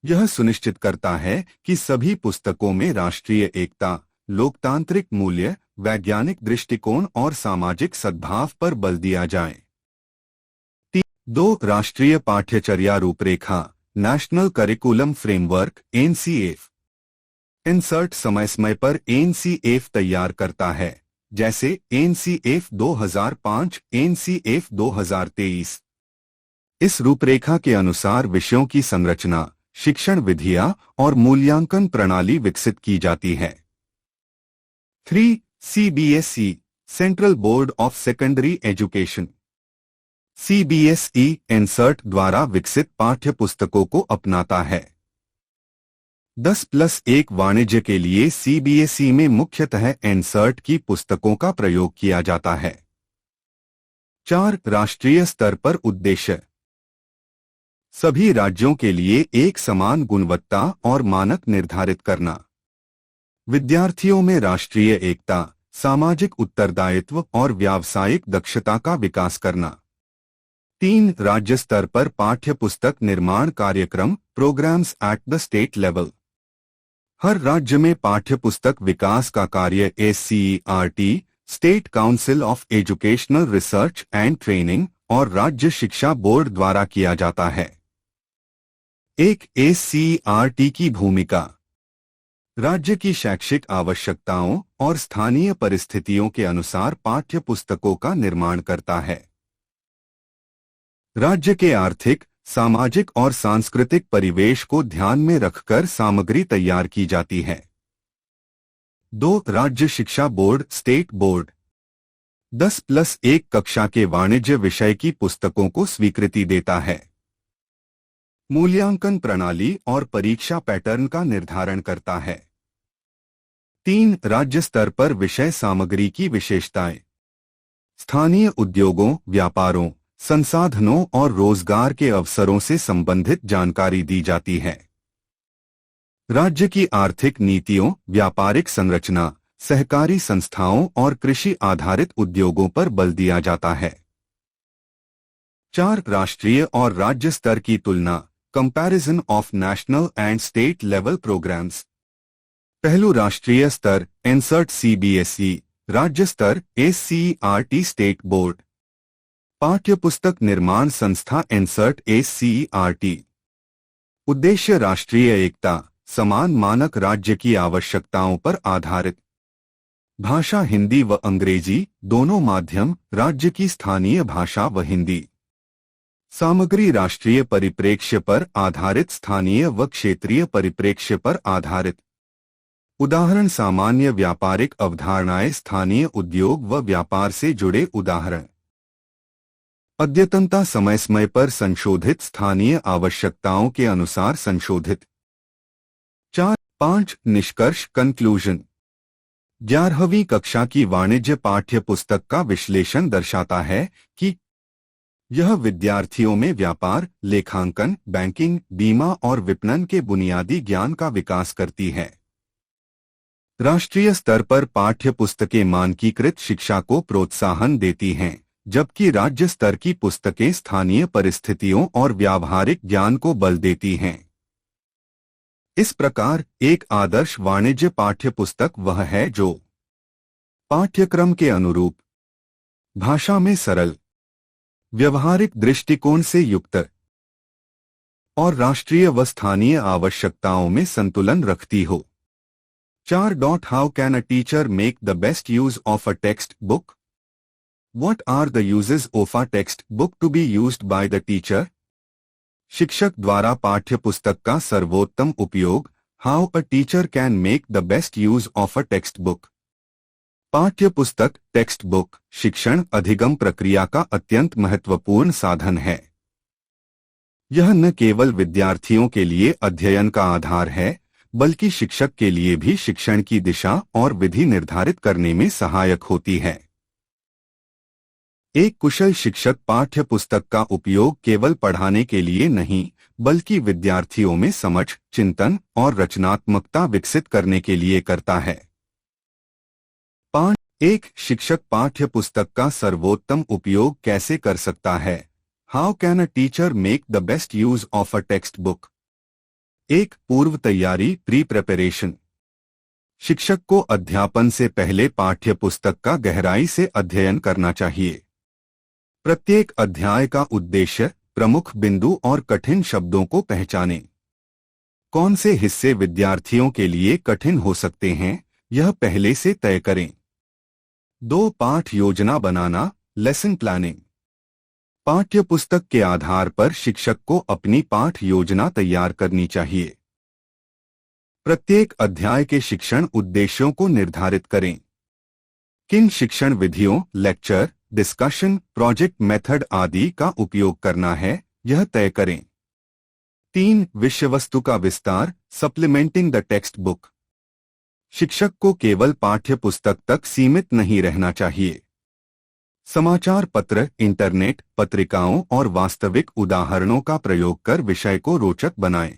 यह सुनिश्चित करता है कि सभी पुस्तकों में राष्ट्रीय एकता, लोकतांत्रिक मूल्य, वैज्ञानिक दृष्टिकोण और सामाजिक सद्भाव पर बल दिया जाए। 2 राष्ट्रीय पाठ्यचर्या रूपरेखा, नेशनल करिकुलम फ्रेमवर्क, एनसीएफ। एनसर्ट समय समय पर एनसीएफ तैयार करता है, जैसे एनसीएफ 2005, एनसीएफ 2023। इस रूपरेखा के अनुसार विषयों की संरचना, शिक्षण विधियां और मूल्यांकन प्रणाली विकसित की जाती है। 3 CBSE, central board of secondary education. CBSE NCERT द्वारा विकसित पाठ्यपुस्तकों को अपनाता है। 10+1 वाणिज्य के लिए सीबीएसई में मुख्यतः एनसर्ट की पुस्तकों का प्रयोग किया जाता है। 4 राष्ट्रीय स्तर पर उद्देश्य। सभी राज्यों के लिए एक समान गुणवत्ता और मानक निर्धारित करना। विद्यार्थियों में राष्ट्रीय एकता, सामाजिक उत्तरदायित्व और व्यावसायिक दक्षता का विकास करना। 3 राज्य स्तर पर पाठ्यपुस्तक निर्माण कार्यक्रम, programmes at the state level. हर राज्य में पाठ्यपुस्तक विकास का कार्य SCERT, state council of educational research and training और राज्य शिक्षा बोर्ड द्वारा किया जाता है। एक एससीईआरटी की भूमिका राज्य की शैक्षिक आवश्यकताओं और स्थानीय परिस्थितियों के अनुसार पाठ्य पुस्तकों का निर्माण करता है। राज्य के आर्थिक, सामाजिक और सांस्कृतिक परिवेश को ध्यान में रखकर सामग्री तैयार की जाती है। 2. राज्य शिक्षा बोर्ड स्टेट बोर्ड 10+1 कक्षा के वाणिज्य विषय की पुस्तकों को स्वीकृति देता है। मूल्यांकन प्रणाली और परीक्षा पैटर्न का निर्धारण करता है। 3. राज्य स्तर पर विषय सामग्री की विशेषताएं स्थानीय उद्योगों, व्यापारों, संसाधनों और रोजगार के अवसरों से संबंधित जानकारी दी जाती है। राज्य की आर्थिक नीतियों, व्यापारिक संरचना, सहकारी संस्थाओं और कृषि आधारित उद्योगों पर बल दिया जाता है। 4. राष्ट्रीय और राज्य स्तर की तुलना comparison of national and state level programs. पहलू राष्ट्रीय स्तर एनसर्ट सीबीएसई, राज्य स्तर एससीईआरटी स्टेट बोर्ड। पाठ्यपुस्तक निर्माण संस्था एनसर्ट एससीईआरटी। उद्देश्य राष्ट्रीय एकता, समान मानक राज्य की आवश्यकताओं पर आधारित। भाषा हिंदी व अंग्रेजी दोनों माध्यम, राज्य की स्थानीय भाषा व हिंदी। सामग्री राष्ट्रीय परिप्रेक्ष्य पर आधारित, स्थानीय व क्षेत्रीय परिप्रेक्ष्य पर आधारित। उदाहरण सामान्य व्यापारिक अवधारणाएं, स्थानीय उद्योग व व्यापार से जुड़े उदाहरण। अद्यतनता समय समय पर संशोधित, स्थानीय आवश्यकताओं के अनुसार संशोधित। 4-5 निष्कर्ष कंक्लूजन 11वीं कक्षा की वाणिज्य पाठ्य पुस्तक का विश्लेषण दर्शाता है कि यह विद्यार्थियों में व्यापार, लेखांकन, बैंकिंग, बीमा और विपणन के बुनियादी ज्ञान का विकास करती है। राष्ट्रीय स्तर पर पाठ्य पुस्तकें मानकीकृत शिक्षा को प्रोत्साहन देती हैं, जबकि राज्य स्तर की पुस्तकें स्थानीय परिस्थितियों और व्यावहारिक ज्ञान को बल देती हैं। इस प्रकार एक आदर्श वाणिज्य पाठ्य पुस्तक वह है जो पाठ्यक्रम के अनुरूप, भाषा में सरल, व्यवहारिक दृष्टिकोण से युक्त और राष्ट्रीय व स्थानीय आवश्यकताओं में संतुलन रखती हो। 4. How can a teacher make the best use of a textbook? What are the uses of a textbook to be used by the teacher? शिक्षक द्वारा पाठ्य पुस्तक का सर्वोत्तम उपयोग। How a teacher can make the best use of a textbook? पाठ्य पुस्तक text book शिक्षण अधिगम प्रक्रिया का अत्यंत महत्वपूर्ण साधन है। यह न केवल विद्यार्थियों के लिए अध्ययन का आधार है, बल्कि शिक्षक के लिए भी शिक्षण की दिशा और विधि निर्धारित करने में सहायक होती है। एक कुशल शिक्षक पाठ्य पुस्तक का उपयोग केवल पढ़ाने के लिए नहीं, बल्कि विद्यार्थियों में समझ, चिंतन और रचनात्मकता विकसित करने के लिए करता है। 5. एक शिक्षक पाठ्य पुस्तक का सर्वोत्तम उपयोग कैसे कर सकता है? How can a teacher make the best use of a text book? 1. पूर्व तैयारी प्री प्रिपरेशन। शिक्षक को अध्यापन से पहले पाठ्य पुस्तक का गहराई से अध्ययन करना चाहिए। प्रत्येक अध्याय का उद्देश्य, प्रमुख बिंदु और कठिन शब्दों को पहचानें। कौन से हिस्से विद्यार्थियों के लिए कठिन हो सकते हैं, यह पहले से तय करें। 2. पाठ योजना बनाना लेसन प्लानिंग। पाठ्य पुस्तक के आधार पर शिक्षक को अपनी पाठ योजना तैयार करनी चाहिए। प्रत्येक अध्याय के शिक्षण उद्देश्यों को निर्धारित करें। किन शिक्षण विधियों, लेक्चर, डिस्कशन, प्रोजेक्ट मेथड आदि का उपयोग करना है, यह तय करें। 3. विषय वस्तु का विस्तार सप्लीमेंटिंग द टेक्स्ट बुक। शिक्षक को केवल पाठ्य पुस्तक तक सीमित नहीं रहना चाहिए। समाचार पत्र, इंटरनेट, पत्रिकाओं और वास्तविक उदाहरणों का प्रयोग कर विषय को रोचक बनाएं।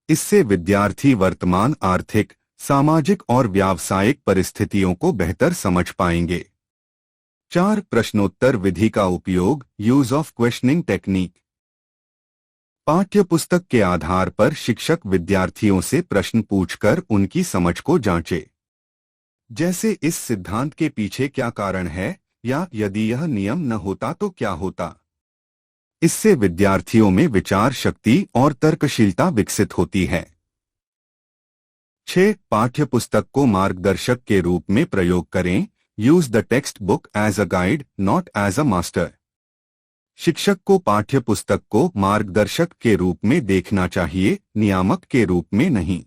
इससे विद्यार्थी वर्तमान आर्थिक, सामाजिक और व्यावसायिक परिस्थितियों को बेहतर समझ पाएंगे। 4. प्रश्नोत्तर विधि का उपयोग यूज ऑफ क्वेश्चनिंग टेक्निक। पाठ्य पुस्तक के आधार पर शिक्षक विद्यार्थियों से प्रश्न पूछकर उनकी समझ को जांचे। जैसे इस सिद्धांत के पीछे क्या कारण है, या यदि यह नियम न होता तो क्या होता। इससे विद्यार्थियों में विचार शक्ति और तर्कशीलता विकसित होती है। 6. पाठ्यपुस्तक को मार्गदर्शक के रूप में प्रयोग करें। Use the textbook as a guide, not as a master. शिक्षक को पाठ्यपुस्तक को मार्गदर्शक के रूप में देखना चाहिए, नियामक के रूप में नहीं।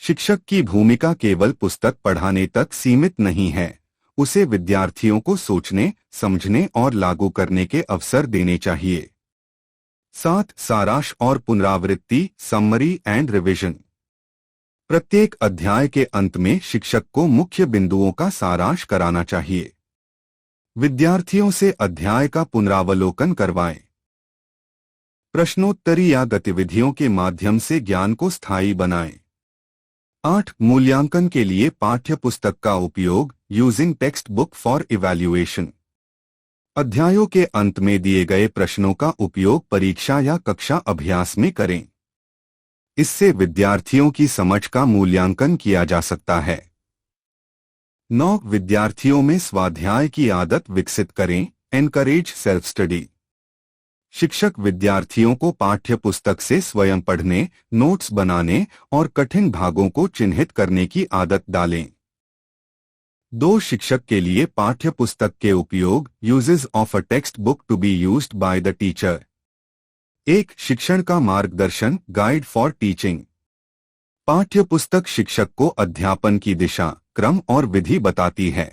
शिक्षक की भूमिका केवल पुस्तक पढ़ाने तक सीमित नहीं है, उसे विद्यार्थियों को सोचने, समझने और लागू करने के अवसर देने चाहिए। 7. सारांश और पुनरावृत्ति, समरी एंड रिवीजन। प्रत्येक अध्याय के अंत में शिक्षक को मुख्य बिंदुओं का सारांश कराना चाहिए। विद्यार्थियों से अध्याय का पुनरावलोकन करवाएं। प्रश्नोत्तरी या गतिविधियों के माध्यम से ज्ञान को स्थायी बनाएं। 8. मूल्यांकन के लिए पाठ्यपुस्तक का उपयोग। Using text book for evaluation. अध्यायों के अंत में दिए गए प्रश्नों का उपयोग परीक्षा या कक्षा अभ्यास में करें। इससे विद्यार्थियों की समझ का मूल्यांकन किया जा सकता है। 9. विद्यार्थियों में स्वाध्याय की आदत विकसित करें। Encourage self study. शिक्षक विद्यार्थियों को पाठ्यपुस्तक से स्वयं पढ़ने, नोट्स बनाने और कठिन भागों को चिन्हित करने की आदत डालें। 2. शिक्षक के लिए पाठ्यपुस्तक के उपयोग। Uses of a textbook to be used by the teacher. 1. शिक्षण का मार्गदर्शन, गाइड फॉर टीचिंग। पाठ्यपुस्तक शिक्षक को अध्यापन की दिशा, क्रम और विधि बताती है।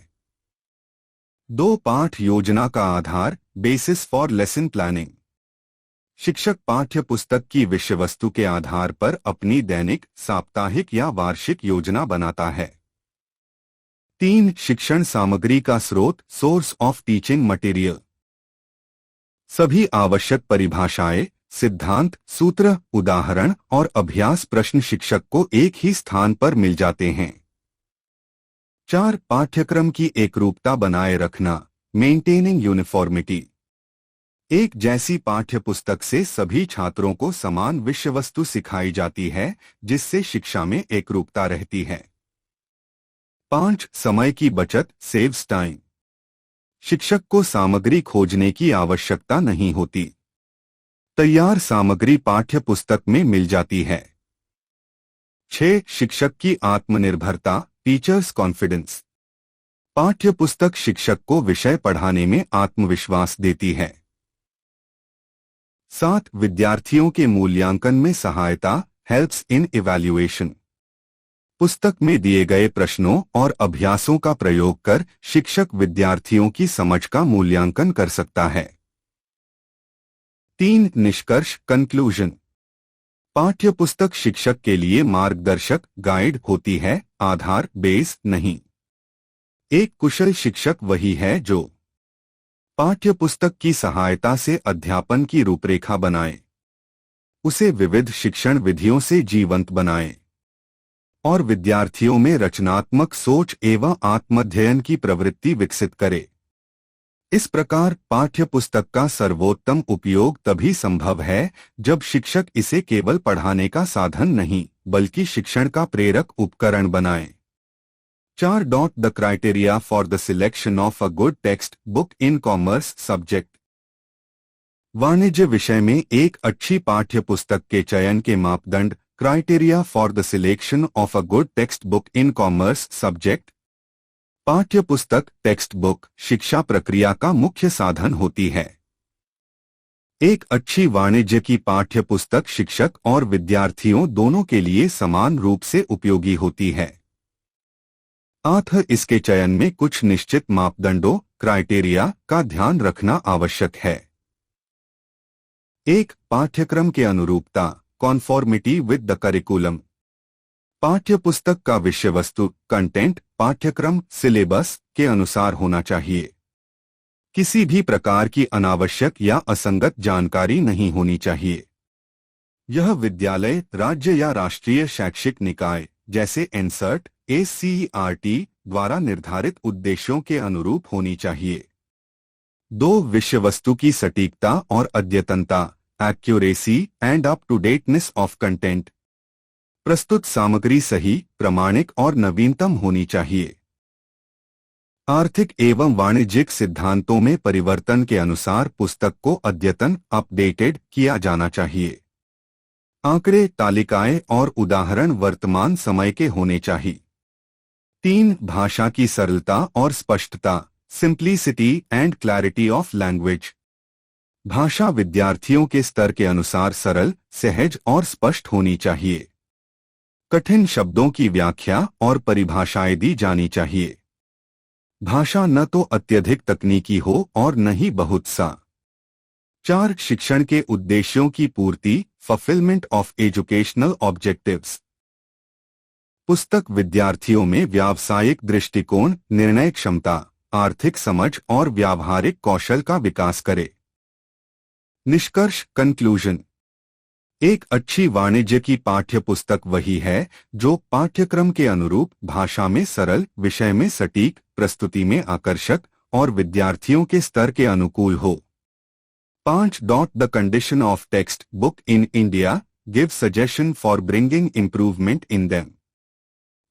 2. पाठ योजना का आधार, बेसिस फॉर लेसन प्लानिंग। शिक्षक पाठ्यपुस्तक की विषय वस्तु के आधार पर अपनी दैनिक, साप्ताहिक या वार्षिक योजना बनाता है। 3. शिक्षण सामग्री का स्रोत, सोर्स ऑफ टीचिंग मटेरियल। सभी आवश्यक परिभाषाएं, सिद्धांत, सूत्र, उदाहरण और अभ्यास प्रश्न शिक्षक को एक ही स्थान पर मिल जाते हैं। 4. पाठ्यक्रम की एकरूपता बनाए रखना। Maintaining uniformity. एक जैसी पाठ्यपुस्तक से सभी छात्रों को समान विषय वस्तु सिखाई जाती है, जिससे शिक्षा में एकरूपता रहती है। 5. समय की बचत, सेव्स टाइम। शिक्षक को सामग्री खोजने की आवश्यकता नहीं होती। तैयार सामग्री पाठ्यपुस्तक में मिल जाती है। 6. शिक्षक की आत्मनिर्भरता, टीचर्स कॉन्फिडेंस। पाठ्यपुस्तक शिक्षक को विषय पढ़ाने में आत्मविश्वास देती है। 7. विद्यार्थियों के मूल्यांकन में सहायता, हेल्प्स इन इवैल्यूएशन। पुस्तक में दिए गए प्रश्नों और अभ्यासों का प्रयोग कर शिक्षक विद्यार्थियों की समझ का मूल्यांकन कर सकता है। 3. निष्कर्ष, कंक्लूजन। पाठ्यपुस्तक शिक्षक के लिए मार्गदर्शक, गाइड होती है, आधार, बेस नहीं। एक कुशल शिक्षक वही है जो पाठ्यपुस्तक की सहायता से अध्यापन की रूपरेखा बनाए, उसे विविध शिक्षण विधियों से जीवंत बनाए और विद्यार्थियों में रचनात्मक सोच एवं आत्माध्ययन की प्रवृत्ति विकसित करे। इस प्रकार पाठ्यपुस्तक का सर्वोत्तम उपयोग तभी संभव है जब शिक्षक इसे केवल पढ़ाने का साधन नहीं, बल्कि शिक्षण का प्रेरक उपकरण बनाए। 4. The criteria for the selection of a good text book in commerce subject. वाणिज्य विषय में एक अच्छी पाठ्यपुस्तक के चयन के मापदंड, criteria for the selection of a good text book in commerce subject. पाठ्यपुस्तक, टेक्स्ट बुक, शिक्षा प्रक्रिया का मुख्य साधन होती है। एक अच्छी वाणिज्य की पाठ्यपुस्तक शिक्षक और विद्यार्थियों दोनों के लिए समान रूप से उपयोगी होती है। अतः इसके चयन में कुछ निश्चित मापदंडों, क्राइटेरिया का ध्यान रखना आवश्यक है। 1. पाठ्यक्रम के अनुरूपता, कॉन्फॉर्मिटी विद द करिकुलम। पाठ्यपुस्तक का विषय वस्तु, कंटेंट, पाठ्यक्रम, सिलेबस के अनुसार होना चाहिए। किसी भी प्रकार की अनावश्यक या असंगत जानकारी नहीं होनी चाहिए। यह विद्यालय, राज्य या राष्ट्रीय शैक्षिक निकाय जैसे एनसर्ट, एससीईआरटी द्वारा निर्धारित उद्देश्यों के अनुरूप होनी चाहिए। 2. विषय वस्तु की सटीकता और अद्यतनता, accuracy and up to dateness of content. प्रस्तुत सामग्री सही, प्रामाणिक और नवीनतम होनी चाहिए। आर्थिक एवं वाणिज्यिक सिद्धांतों में परिवर्तन के अनुसार पुस्तक को अद्यतन अपडेटेड किया जाना चाहिए। आंकड़े, तालिकाएं और उदाहरण वर्तमान समय के होने चाहिए। 3. भाषा की सरलता और स्पष्टता, simplicity and clarity of language. भाषा विद्यार्थियों के स्तर के अनुसार सरल, सहज और स्पष्ट होनी चाहिए। कठिन शब्दों की व्याख्या और परिभाषाएं दी जानी चाहिए। भाषा न तो अत्यधिक तकनीकी हो और न ही बहुत सा। 4. शिक्षण के उद्देश्यों की पूर्ति, फुलफिलमेंट ऑफ एजुकेशनल ऑब्जेक्टिव्स। पुस्तक विद्यार्थियों में व्यावसायिक दृष्टिकोण, निर्णय क्षमता, आर्थिक समझ और व्यावहारिक कौशल का विकास करे। निष्कर्ष, कंक्लूजन। एक अच्छी वाणिज्य की पाठ्य पुस्तक वही है जो पाठ्यक्रम के अनुरूप, भाषा में सरल, विषय में सटीक, प्रस्तुति में आकर्षक और विद्यार्थियों के स्तर के अनुकूल हो। 5. The condition of text book in India give suggestion for bringing improvement in them.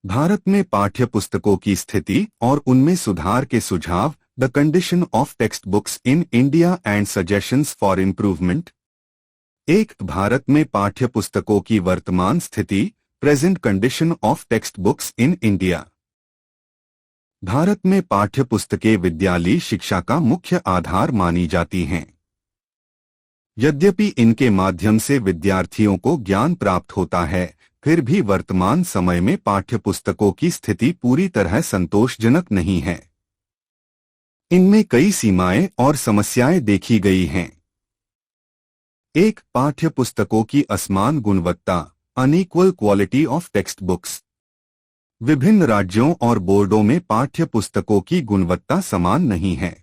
Bharat में पाठ्य पुस्तकों की स्थिति और उनमें सुधार के सुझाव, the condition of text books in India and suggestions for improvement. 1. Bharat में पाठ्य पुस्तकों की वर्तमान स्थिति, present condition of text books in India. Bharat में पाठ्य पुस्तकें विद्यालयी शिक्षा का मुख्य आधार मानी जाती हैं। यद्यपि इनके माध्यम से विद्यार्थियों को ज्ञान प्राप्त होता है, फिर भी वर्तमान समय में पाठ्य पुस्तकों की स्थिति पूरी तरह संतोषजनक नहीं है। इनमें कई सीमाएं और समस्याएं देखी गई हैं। 1. पाठ्य पुस्तकों की असमान गुणवत्ता, unequal quality of text books. विभिन्न राज्यों और बोर्डों में पाठ्य पुस्तकों की गुणवत्ता समान नहीं है।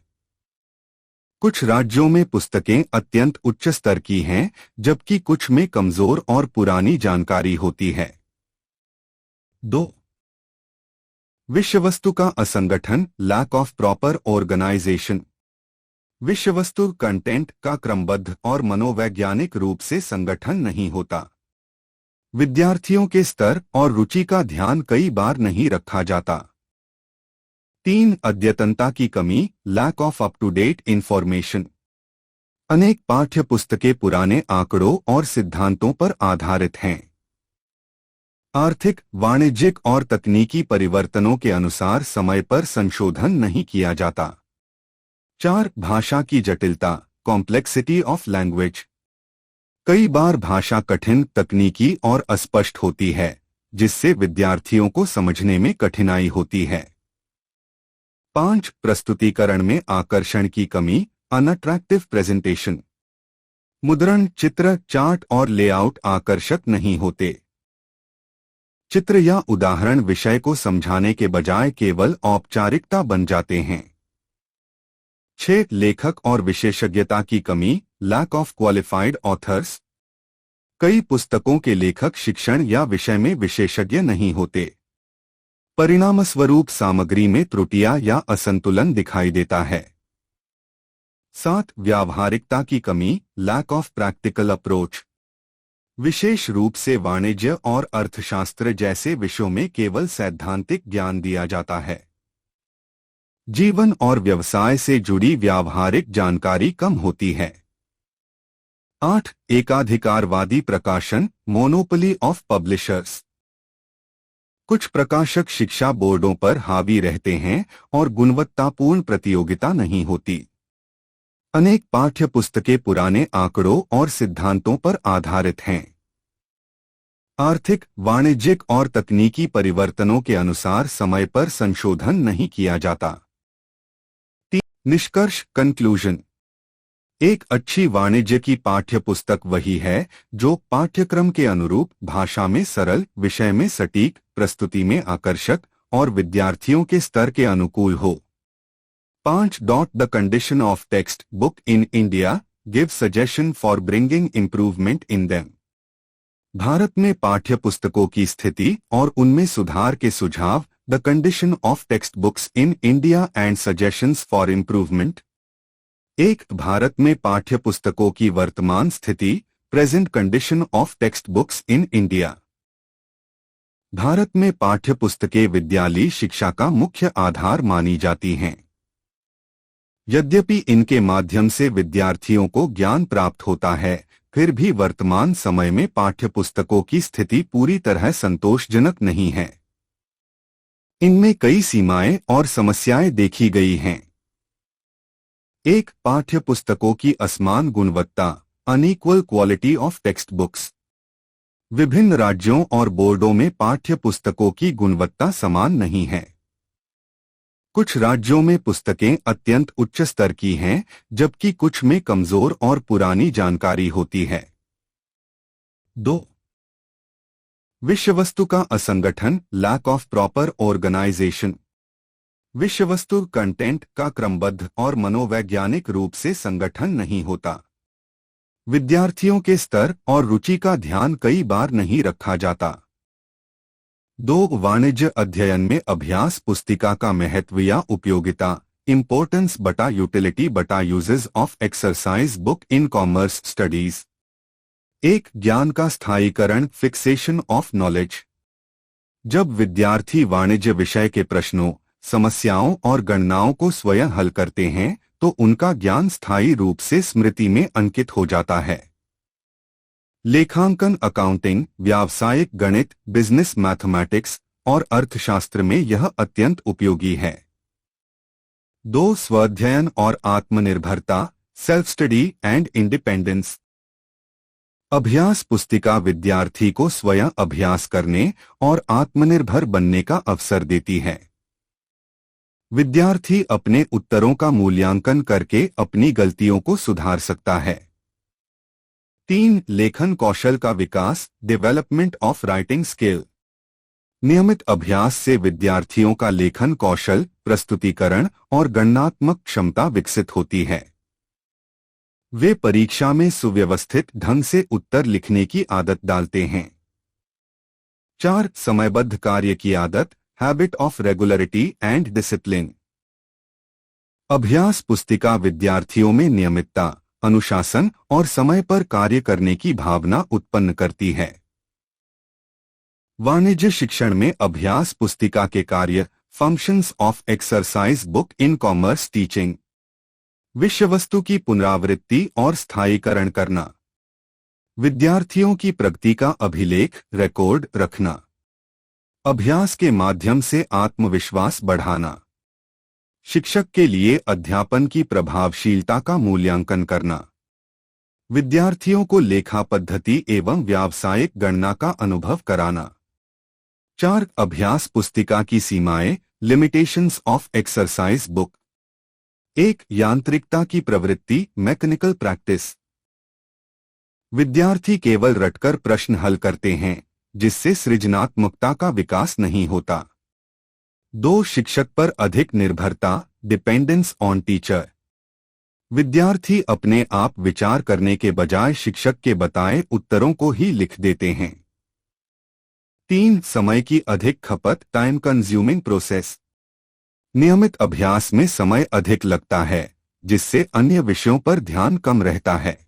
कुछ राज्यों में पुस्तकें अत्यंत उच्च स्तर की हैं, जबकि कुछ में कमजोर और पुरानी जानकारी होती है। 2. विषयवस्तु का असंगठन, लैक ऑफ प्रॉपर ऑर्गेनाइजेशन। विषयवस्तु कंटेंट का क्रमबद्ध और मनोवैज्ञानिक रूप से संगठन नहीं होता। विद्यार्थियों के स्तर और रुचि का ध्यान कई बार नहीं रखा जाता। 3. अद्यतनता की कमी, lack of up to date information. अनेक पाठ्य पुस्तकें पुराने आंकड़ों और सिद्धांतों पर आधारित हैं। आर्थिक, वाणिज्यिक और तकनीकी परिवर्तनों के अनुसार समय पर संशोधन नहीं किया जाता। 4. भाषा की जटिलता, कॉम्प्लेक्सिटी ऑफ लैंग्वेज। कई बार भाषा कठिन, तकनीकी और अस्पष्ट होती है, जिससे विद्यार्थियों को समझने में कठिनाई होती है। 5. प्रस्तुतिकरण में आकर्षण की कमी, अनअट्रैक्टिव प्रेजेंटेशन। मुद्रण, चित्र, चार्ट और लेआउट आकर्षक नहीं होते। चित्र या उदाहरण विषय को समझाने के बजाय केवल औपचारिकता बन जाते हैं। 6. लेखक और विशेषज्ञता की कमी, लैक ऑफ क्वालिफाइड ऑथर्स। कई पुस्तकों के लेखक शिक्षण या विषय में विशेषज्ञ नहीं होते। परिणामस्वरूप सामग्री में त्रुटियां या असंतुलन दिखाई देता है। 7. व्यावहारिकता की कमी, लैक ऑफ प्रैक्टिकल अप्रोच। विशेष रूप से वाणिज्य और अर्थशास्त्र जैसे विषयों में केवल सैद्धांतिक ज्ञान दिया जाता है। जीवन और व्यवसाय से जुड़ी व्यावहारिक जानकारी कम होती है। 8. एकाधिकारवादी प्रकाशन, मोनोपोली ऑफ पब्लिशर्स। कुछ प्रकाशक शिक्षा बोर्डों पर हावी रहते हैं और गुणवत्तापूर्ण प्रतियोगिता नहीं होती। अनेक पाठ्य पुस्तकें पुराने आंकड़ों और सिद्धांतों पर आधारित हैं। आर्थिक, वाणिज्यिक और तकनीकी परिवर्तनों के अनुसार समय पर संशोधन नहीं किया जाता। 3. निष्कर्ष, कंक्लूजन। एक अच्छी वाणिज्य की पाठ्य पुस्तक वही है जो पाठ्यक्रम के अनुरूप, भाषा में सरल, विषय में सटीक, प्रस्तुति में आकर्षक और विद्यार्थियों के स्तर के अनुकूल हो। 5. The condition of text book in India give suggestion for bringing improvement in them. Bharat में पाठ्य पुस्तकों की स्थिति और उनमें सुधार के सुझाव, the condition of text books in India and suggestions for improvement. 1. Bharat में पाठ्य पुस्तकों की वर्तमान स्थिति, present condition of text books in India. Bharat में पाठ्य पुस्तकें विद्यालयी शिक्षा का मुख्य आधार मानी जाती हैं। यद्यपि इनके माध्यम से विद्यार्थियों को ज्ञान प्राप्त होता है, फिर भी वर्तमान समय में पाठ्य पुस्तकों की स्थिति पूरी तरह संतोषजनक नहीं है। इनमें कई सीमाएं और समस्याएं देखी गई हैं। 1. पाठ्य पुस्तकों की असमान गुणवत्ता, unequal quality of text books. विभिन्न राज्यों और बोर्डों में पाठ्य पुस्तकों की गुणवत्ता समान नहीं है। कुछ राज्यों में पुस्तकें अत्यंत उच्च स्तर की हैं, जबकि कुछ में कमजोर और पुरानी जानकारी होती है। 2. विषयवस्तु का असंगठन, लैक ऑफ प्रॉपर ऑर्गेनाइजेशन। विषयवस्तु कंटेंट का क्रमबद्ध और मनोवैज्ञानिक रूप से संगठन नहीं होता। विद्यार्थियों के स्तर और रुचि का ध्यान कई बार नहीं रखा जाता। 2. वाणिज्य अध्ययन में अभ्यास पुस्तिका का महत्व या उपयोगिता, इम्पोर्टेंस बटा यूटिलिटी बटा uses of exercise book in commerce studies. 1. ज्ञान का स्थायीकरण, फिक्सेशन ऑफ नॉलेज। जब विद्यार्थी वाणिज्य विषय के प्रश्नों, समस्याओं और गणनाओं को स्वयं हल करते हैं तो उनका ज्ञान स्थायी रूप से स्मृति में अंकित हो जाता है। लेखांकन, अकाउंटिंग, व्यावसायिक गणित, बिजनेस मैथमेटिक्स और अर्थशास्त्र में यह अत्यंत उपयोगी है। 2. स्वाध्ययन और आत्मनिर्भरता, सेल्फ स्टडी एंड इंडिपेंडेंस। अभ्यास पुस्तिका विद्यार्थी को स्वयं अभ्यास करने और आत्मनिर्भर बनने का अवसर देती है। विद्यार्थी अपने उत्तरों का मूल्यांकन करके अपनी गलतियों को सुधार सकता है। 3. लेखन कौशल का विकास, डेवलपमेंट ऑफ राइटिंग स्किल। नियमित अभ्यास से विद्यार्थियों का लेखन कौशल, प्रस्तुतिकरण और गणनात्मक क्षमता विकसित होती है। वे परीक्षा में सुव्यवस्थित ढंग से उत्तर लिखने की आदत डालते हैं। 4. समयबद्ध कार्य की आदत, habit of regularity and discipline. अभ्यास पुस्तिका विद्यार्थियों में नियमितता, अनुशासन और समय पर कार्य करने की भावना उत्पन्न करती है। वाणिज्य शिक्षण में अभ्यास पुस्तिका के कार्य, functions of exercise book in commerce teaching. विषयवस्तु की पुनरावृत्ति और स्थायीकरण करना। विद्यार्थियों की प्रगति का अभिलेख, रिकॉर्ड रखना। अभ्यास के माध्यम से आत्मविश्वास बढ़ाना। शिक्षक के लिए अध्यापन की प्रभावशीलता का मूल्यांकन करना। विद्यार्थियों को लेखा पद्धति एवं व्यावसायिक गणना का अनुभव कराना। 4. अभ्यास पुस्तिका की सीमाएं, लिमिटेशंस ऑफ एक्सरसाइज बुक। 1. यांत्रिकता की प्रवृत्ति, मैकेनिकल प्रैक्टिस। विद्यार्थी केवल रटकर प्रश्न हल करते हैं, जिससे सृजनात्मकता का विकास नहीं होता। 2. शिक्षक पर अधिक निर्भरता, डिपेंडेंस ऑन टीचर। विद्यार्थी अपने आप विचार करने के बजाय शिक्षक के बताए उत्तरों को ही लिख देते हैं। 3. समय की अधिक खपत, टाइम कंज्यूमिंग प्रोसेस। नियमित अभ्यास में समय अधिक लगता है, जिससे अन्य विषयों पर ध्यान कम रहता है।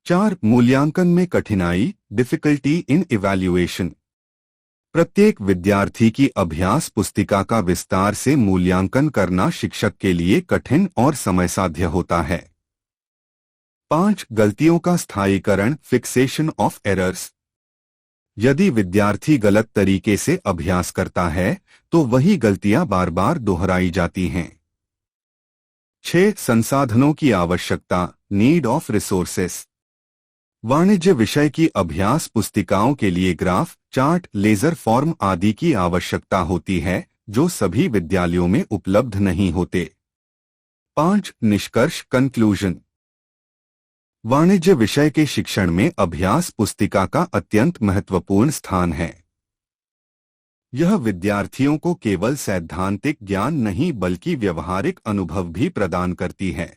4. मूल्यांकन में कठिनाई, डिफिकल्टी इन इवैल्यूएशन। प्रत्येक विद्यार्थी की अभ्यास पुस्तिका का विस्तार से मूल्यांकन करना शिक्षक के लिए कठिन और समयसाध्य होता है। 5. गलतियों का स्थायीकरण, फिक्सेशन ऑफ एरर्स। यदि विद्यार्थी गलत तरीके से अभ्यास करता है तो वही गलतियां बार बार दोहराई जाती हैं। 6. संसाधनों की आवश्यकता, नीड ऑफ रिसोर्सेस। वाणिज्य विषय की अभ्यास पुस्तिकाओं के लिए ग्राफ, चार्ट, लेजर फॉर्म आदि की आवश्यकता होती है, जो सभी विद्यालयों में उपलब्ध नहीं होते। 5. निष्कर्ष, कंक्लूजन। वाणिज्य विषय के शिक्षण में अभ्यास पुस्तिका का अत्यंत महत्वपूर्ण स्थान है। यह विद्यार्थियों को केवल सैद्धांतिक ज्ञान नहीं बल्कि व्यवहारिक अनुभव भी प्रदान करती है।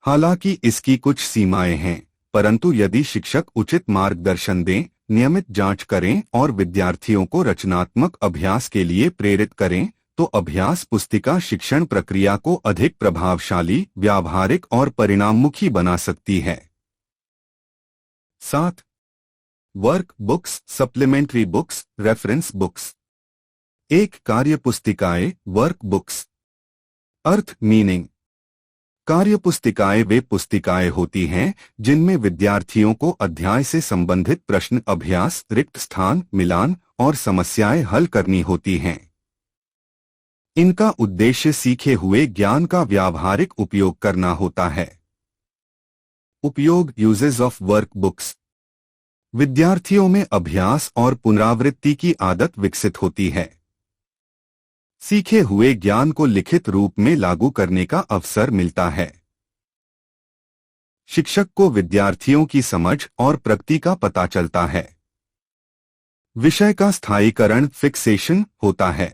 हालांकि इसकी कुछ सीमाएं हैं, परंतु यदि शिक्षक उचित मार्गदर्शन दें, नियमित जांच करें और विद्यार्थियों को रचनात्मक अभ्यास के लिए प्रेरित करें, तो अभ्यास पुस्तिका शिक्षण प्रक्रिया को अधिक प्रभावशाली, व्यावहारिक और परिणाममुखी बना सकती है। 7. Work books, supplementary books, reference books. एक कार्य पुस्तिकाएं, वर्क बुक्स। अर्थ मीनिंग। कार्य पुस्तिकाएं वे पुस्तिकाएं होती हैं जिनमें विद्यार्थियों को अध्याय से संबंधित प्रश्न, अभ्यास, रिक्त स्थान, मिलान और समस्याएं हल करनी होती हैं। इनका उद्देश्य सीखे हुए ज्ञान का व्यावहारिक उपयोग करना होता है। उपयोग, यूजेस ऑफ वर्क बुक्स। विद्यार्थियों में अभ्यास और पुनरावृत्ति की आदत विकसित होती है। सीखे हुए ज्ञान को लिखित रूप में लागू करने का अवसर मिलता है। शिक्षक को विद्यार्थियों की समझ और प्रगति का पता चलता है। विषय का स्थायीकरण, फिक्सेशन होता है।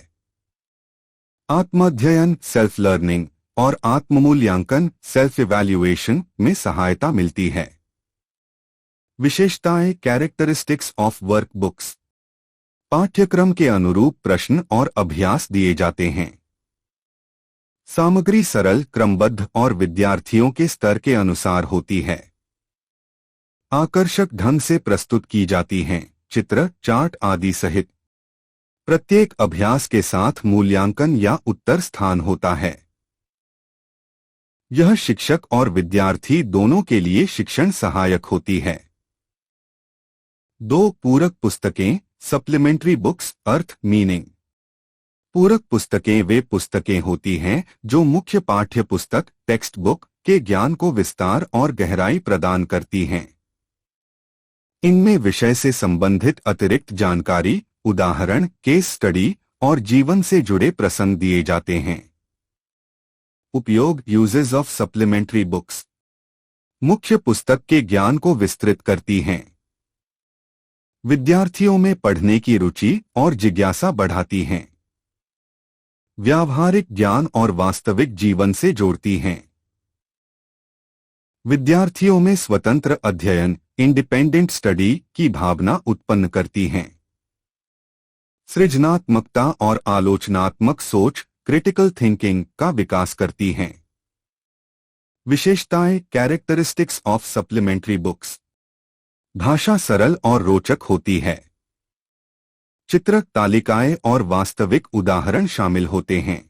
आत्माध्ययन, सेल्फ लर्निंग और आत्ममूल्यांकन, सेल्फ इवैल्यूएशन में सहायता मिलती है। विशेषताएं, कैरेक्टरिस्टिक्स ऑफ वर्क बुक्स। पाठ्यक्रम के अनुरूप प्रश्न और अभ्यास दिए जाते हैं। सामग्री सरल, क्रमबद्ध और विद्यार्थियों के स्तर के अनुसार होती है। आकर्षक ढंग से प्रस्तुत की जाती हैं, चित्र, चार्ट आदि सहित। प्रत्येक अभ्यास के साथ मूल्यांकन या उत्तर स्थान होता है। यह शिक्षक और विद्यार्थी दोनों के लिए शिक्षण सहायक होती है। 2 पूरक पुस्तकें, सप्लीमेंट्री बुक्स। अर्थ मीनिंग। पूरक पुस्तकें वे पुस्तकें होती हैं जो मुख्य पाठ्य पुस्तक, टेक्स्ट बुक के ज्ञान को विस्तार और गहराई प्रदान करती हैं। इनमें विषय से संबंधित अतिरिक्त जानकारी, उदाहरण, केस स्टडी और जीवन से जुड़े प्रसंग दिए जाते हैं। उपयोग, यूजेस ऑफ सप्लीमेंट्री बुक्स। मुख्य पुस्तक के ज्ञान को विस्तृत करती हैं। विद्यार्थियों में पढ़ने की रुचि और जिज्ञासा बढ़ाती हैं। व्यावहारिक ज्ञान और वास्तविक जीवन से जोड़ती हैं। विद्यार्थियों में स्वतंत्र अध्ययन, इंडिपेंडेंट स्टडी की भावना उत्पन्न करती हैं। सृजनात्मकता और आलोचनात्मक सोच, क्रिटिकल थिंकिंग का विकास करती हैं। विशेषताएं, कैरेक्टरिस्टिक्स ऑफ सप्लीमेंट्री बुक्स। भाषा सरल और रोचक होती है। चित्र, तालिकाएं और वास्तविक उदाहरण शामिल होते हैं।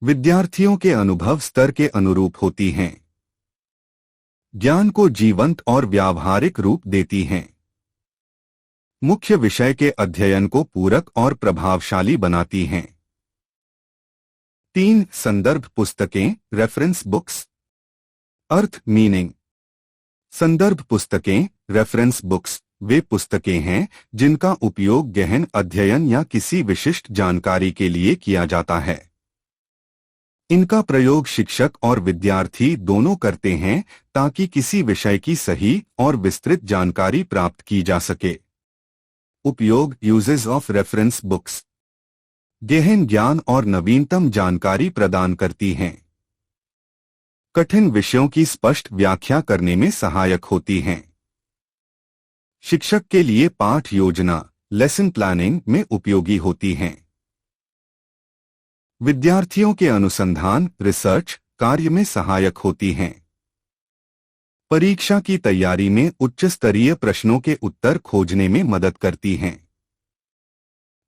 विद्यार्थियों के अनुभव स्तर के अनुरूप होती हैं। ज्ञान को जीवंत और व्यावहारिक रूप देती हैं। मुख्य विषय के अध्ययन को पूरक और प्रभावशाली बनाती हैं। 3 संदर्भ पुस्तकें, रेफरेंस बुक्स। अर्थ मीनिंग। संदर्भ पुस्तकें, रेफरेंस बुक्स वे पुस्तकें हैं जिनका उपयोग गहन अध्ययन या किसी विशिष्ट जानकारी के लिए किया जाता है। इनका प्रयोग शिक्षक और विद्यार्थी दोनों करते हैं ताकि किसी विषय की सही और विस्तृत जानकारी प्राप्त की जा सके। उपयोग, यूजेस ऑफ रेफरेंस बुक्स। गहन ज्ञान और नवीनतम जानकारी प्रदान करती हैं। कठिन विषयों की स्पष्ट व्याख्या करने में सहायक होती हैं। शिक्षक के लिए पाठ योजना, लेसन प्लानिंग में उपयोगी होती हैं। विद्यार्थियों के अनुसंधान, रिसर्च कार्य में सहायक होती हैं। परीक्षा की तैयारी में उच्च स्तरीय प्रश्नों के उत्तर खोजने में मदद करती हैं।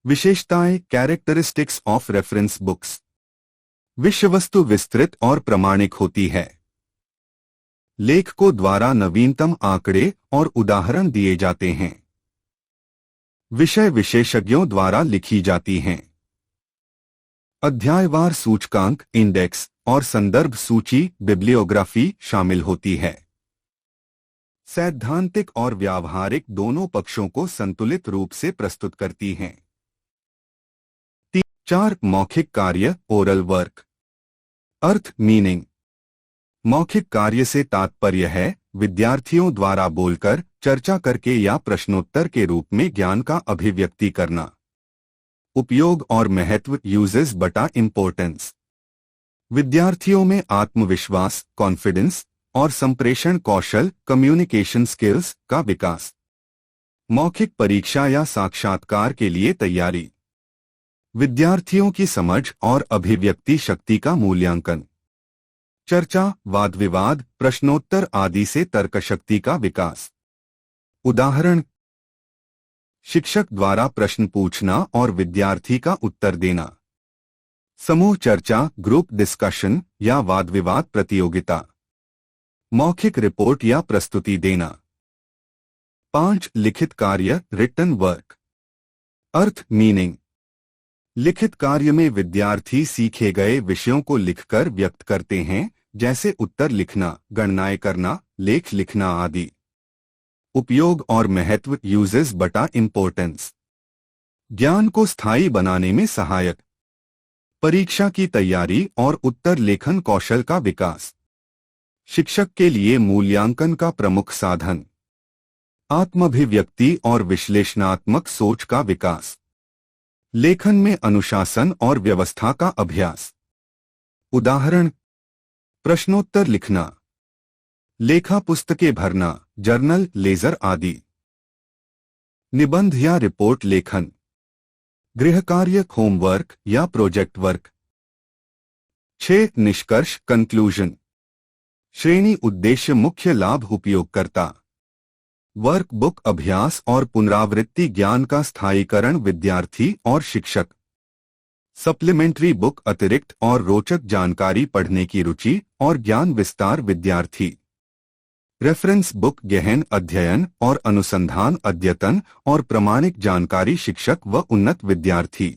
विशेषताएं, कैरेक्टरिस्टिक्स ऑफ रेफरेंस बुक्स। विषयवस्तु विस्तृत और प्रामाणिक होती है। लेखकों द्वारा नवीनतम आंकड़े और उदाहरण दिए जाते हैं। विषय विशेषज्ञों द्वारा लिखी जाती हैं। अध्यायवार सूचकांक, इंडेक्स और संदर्भ सूची, बिब्लियोग्राफी शामिल होती है। सैद्धांतिक और व्यावहारिक दोनों पक्षों को संतुलित रूप से प्रस्तुत करती हैं। 4 मौखिक कार्य, ओरल वर्क। अर्थ मीनिंग। मौखिक कार्य से तात्पर्य है विद्यार्थियों द्वारा बोलकर, चर्चा करके या प्रश्नोत्तर के रूप में ज्ञान का अभिव्यक्ति करना। उपयोग और महत्व, यूजेस बटा इंपॉर्टेंस। विद्यार्थियों में आत्मविश्वास, कॉन्फिडेंस और संप्रेषण कौशल, कम्युनिकेशन स्किल्स का विकास। मौखिक परीक्षा या साक्षात्कार के लिए तैयारी। विद्यार्थियों की समझ और अभिव्यक्ति शक्ति का मूल्यांकन। चर्चा, वाद विवाद, प्रश्नोत्तर आदि से तर्कशक्ति का विकास। उदाहरण: शिक्षक द्वारा प्रश्न पूछना और विद्यार्थी का उत्तर देना। समूह चर्चा, ग्रुप डिस्कशन या वाद विवाद प्रतियोगिता। मौखिक रिपोर्ट या प्रस्तुति देना। 5. लिखित कार्य, रिटन वर्क। अर्थ, मीनिंग। लिखित कार्य में विद्यार्थी सीखे गए विषयों को लिखकर व्यक्त करते हैं, जैसे उत्तर लिखना, गणनाएं करना, लेख लिखना आदि। उपयोग और महत्व, यूजेस बटा इम्पोर्टेंस। ज्ञान को स्थायी बनाने में सहायक। परीक्षा की तैयारी और उत्तर लेखन कौशल का विकास। शिक्षक के लिए मूल्यांकन का प्रमुख साधन। आत्माभिव्यक्ति और विश्लेषणात्मक सोच का विकास। लेखन में अनुशासन और व्यवस्था का अभ्यास। उदाहरण: प्रश्नोत्तर लिखना, लेखा पुस्तकें भरना, जर्नल, लेजर आदि। निबंध या रिपोर्ट लेखन, गृह कार्य, होमवर्क या प्रोजेक्ट वर्क। 6. निष्कर्ष, कंक्लूजन। श्रेणी, उद्देश्य, मुख्य लाभ, उपयोगकर्ता। वर्कबुक, अभ्यास और पुनरावृत्ति, ज्ञान का स्थायीकरण, विद्यार्थी और शिक्षक। सप्लीमेंट्री बुक, अतिरिक्त और रोचक जानकारी, पढ़ने की रुचि और ज्ञान विस्तार, विद्यार्थी। रेफरेंस बुक, गहन अध्ययन और अनुसंधान, अद्यतन और प्रामाणिक जानकारी, शिक्षक व उन्नत विद्यार्थी।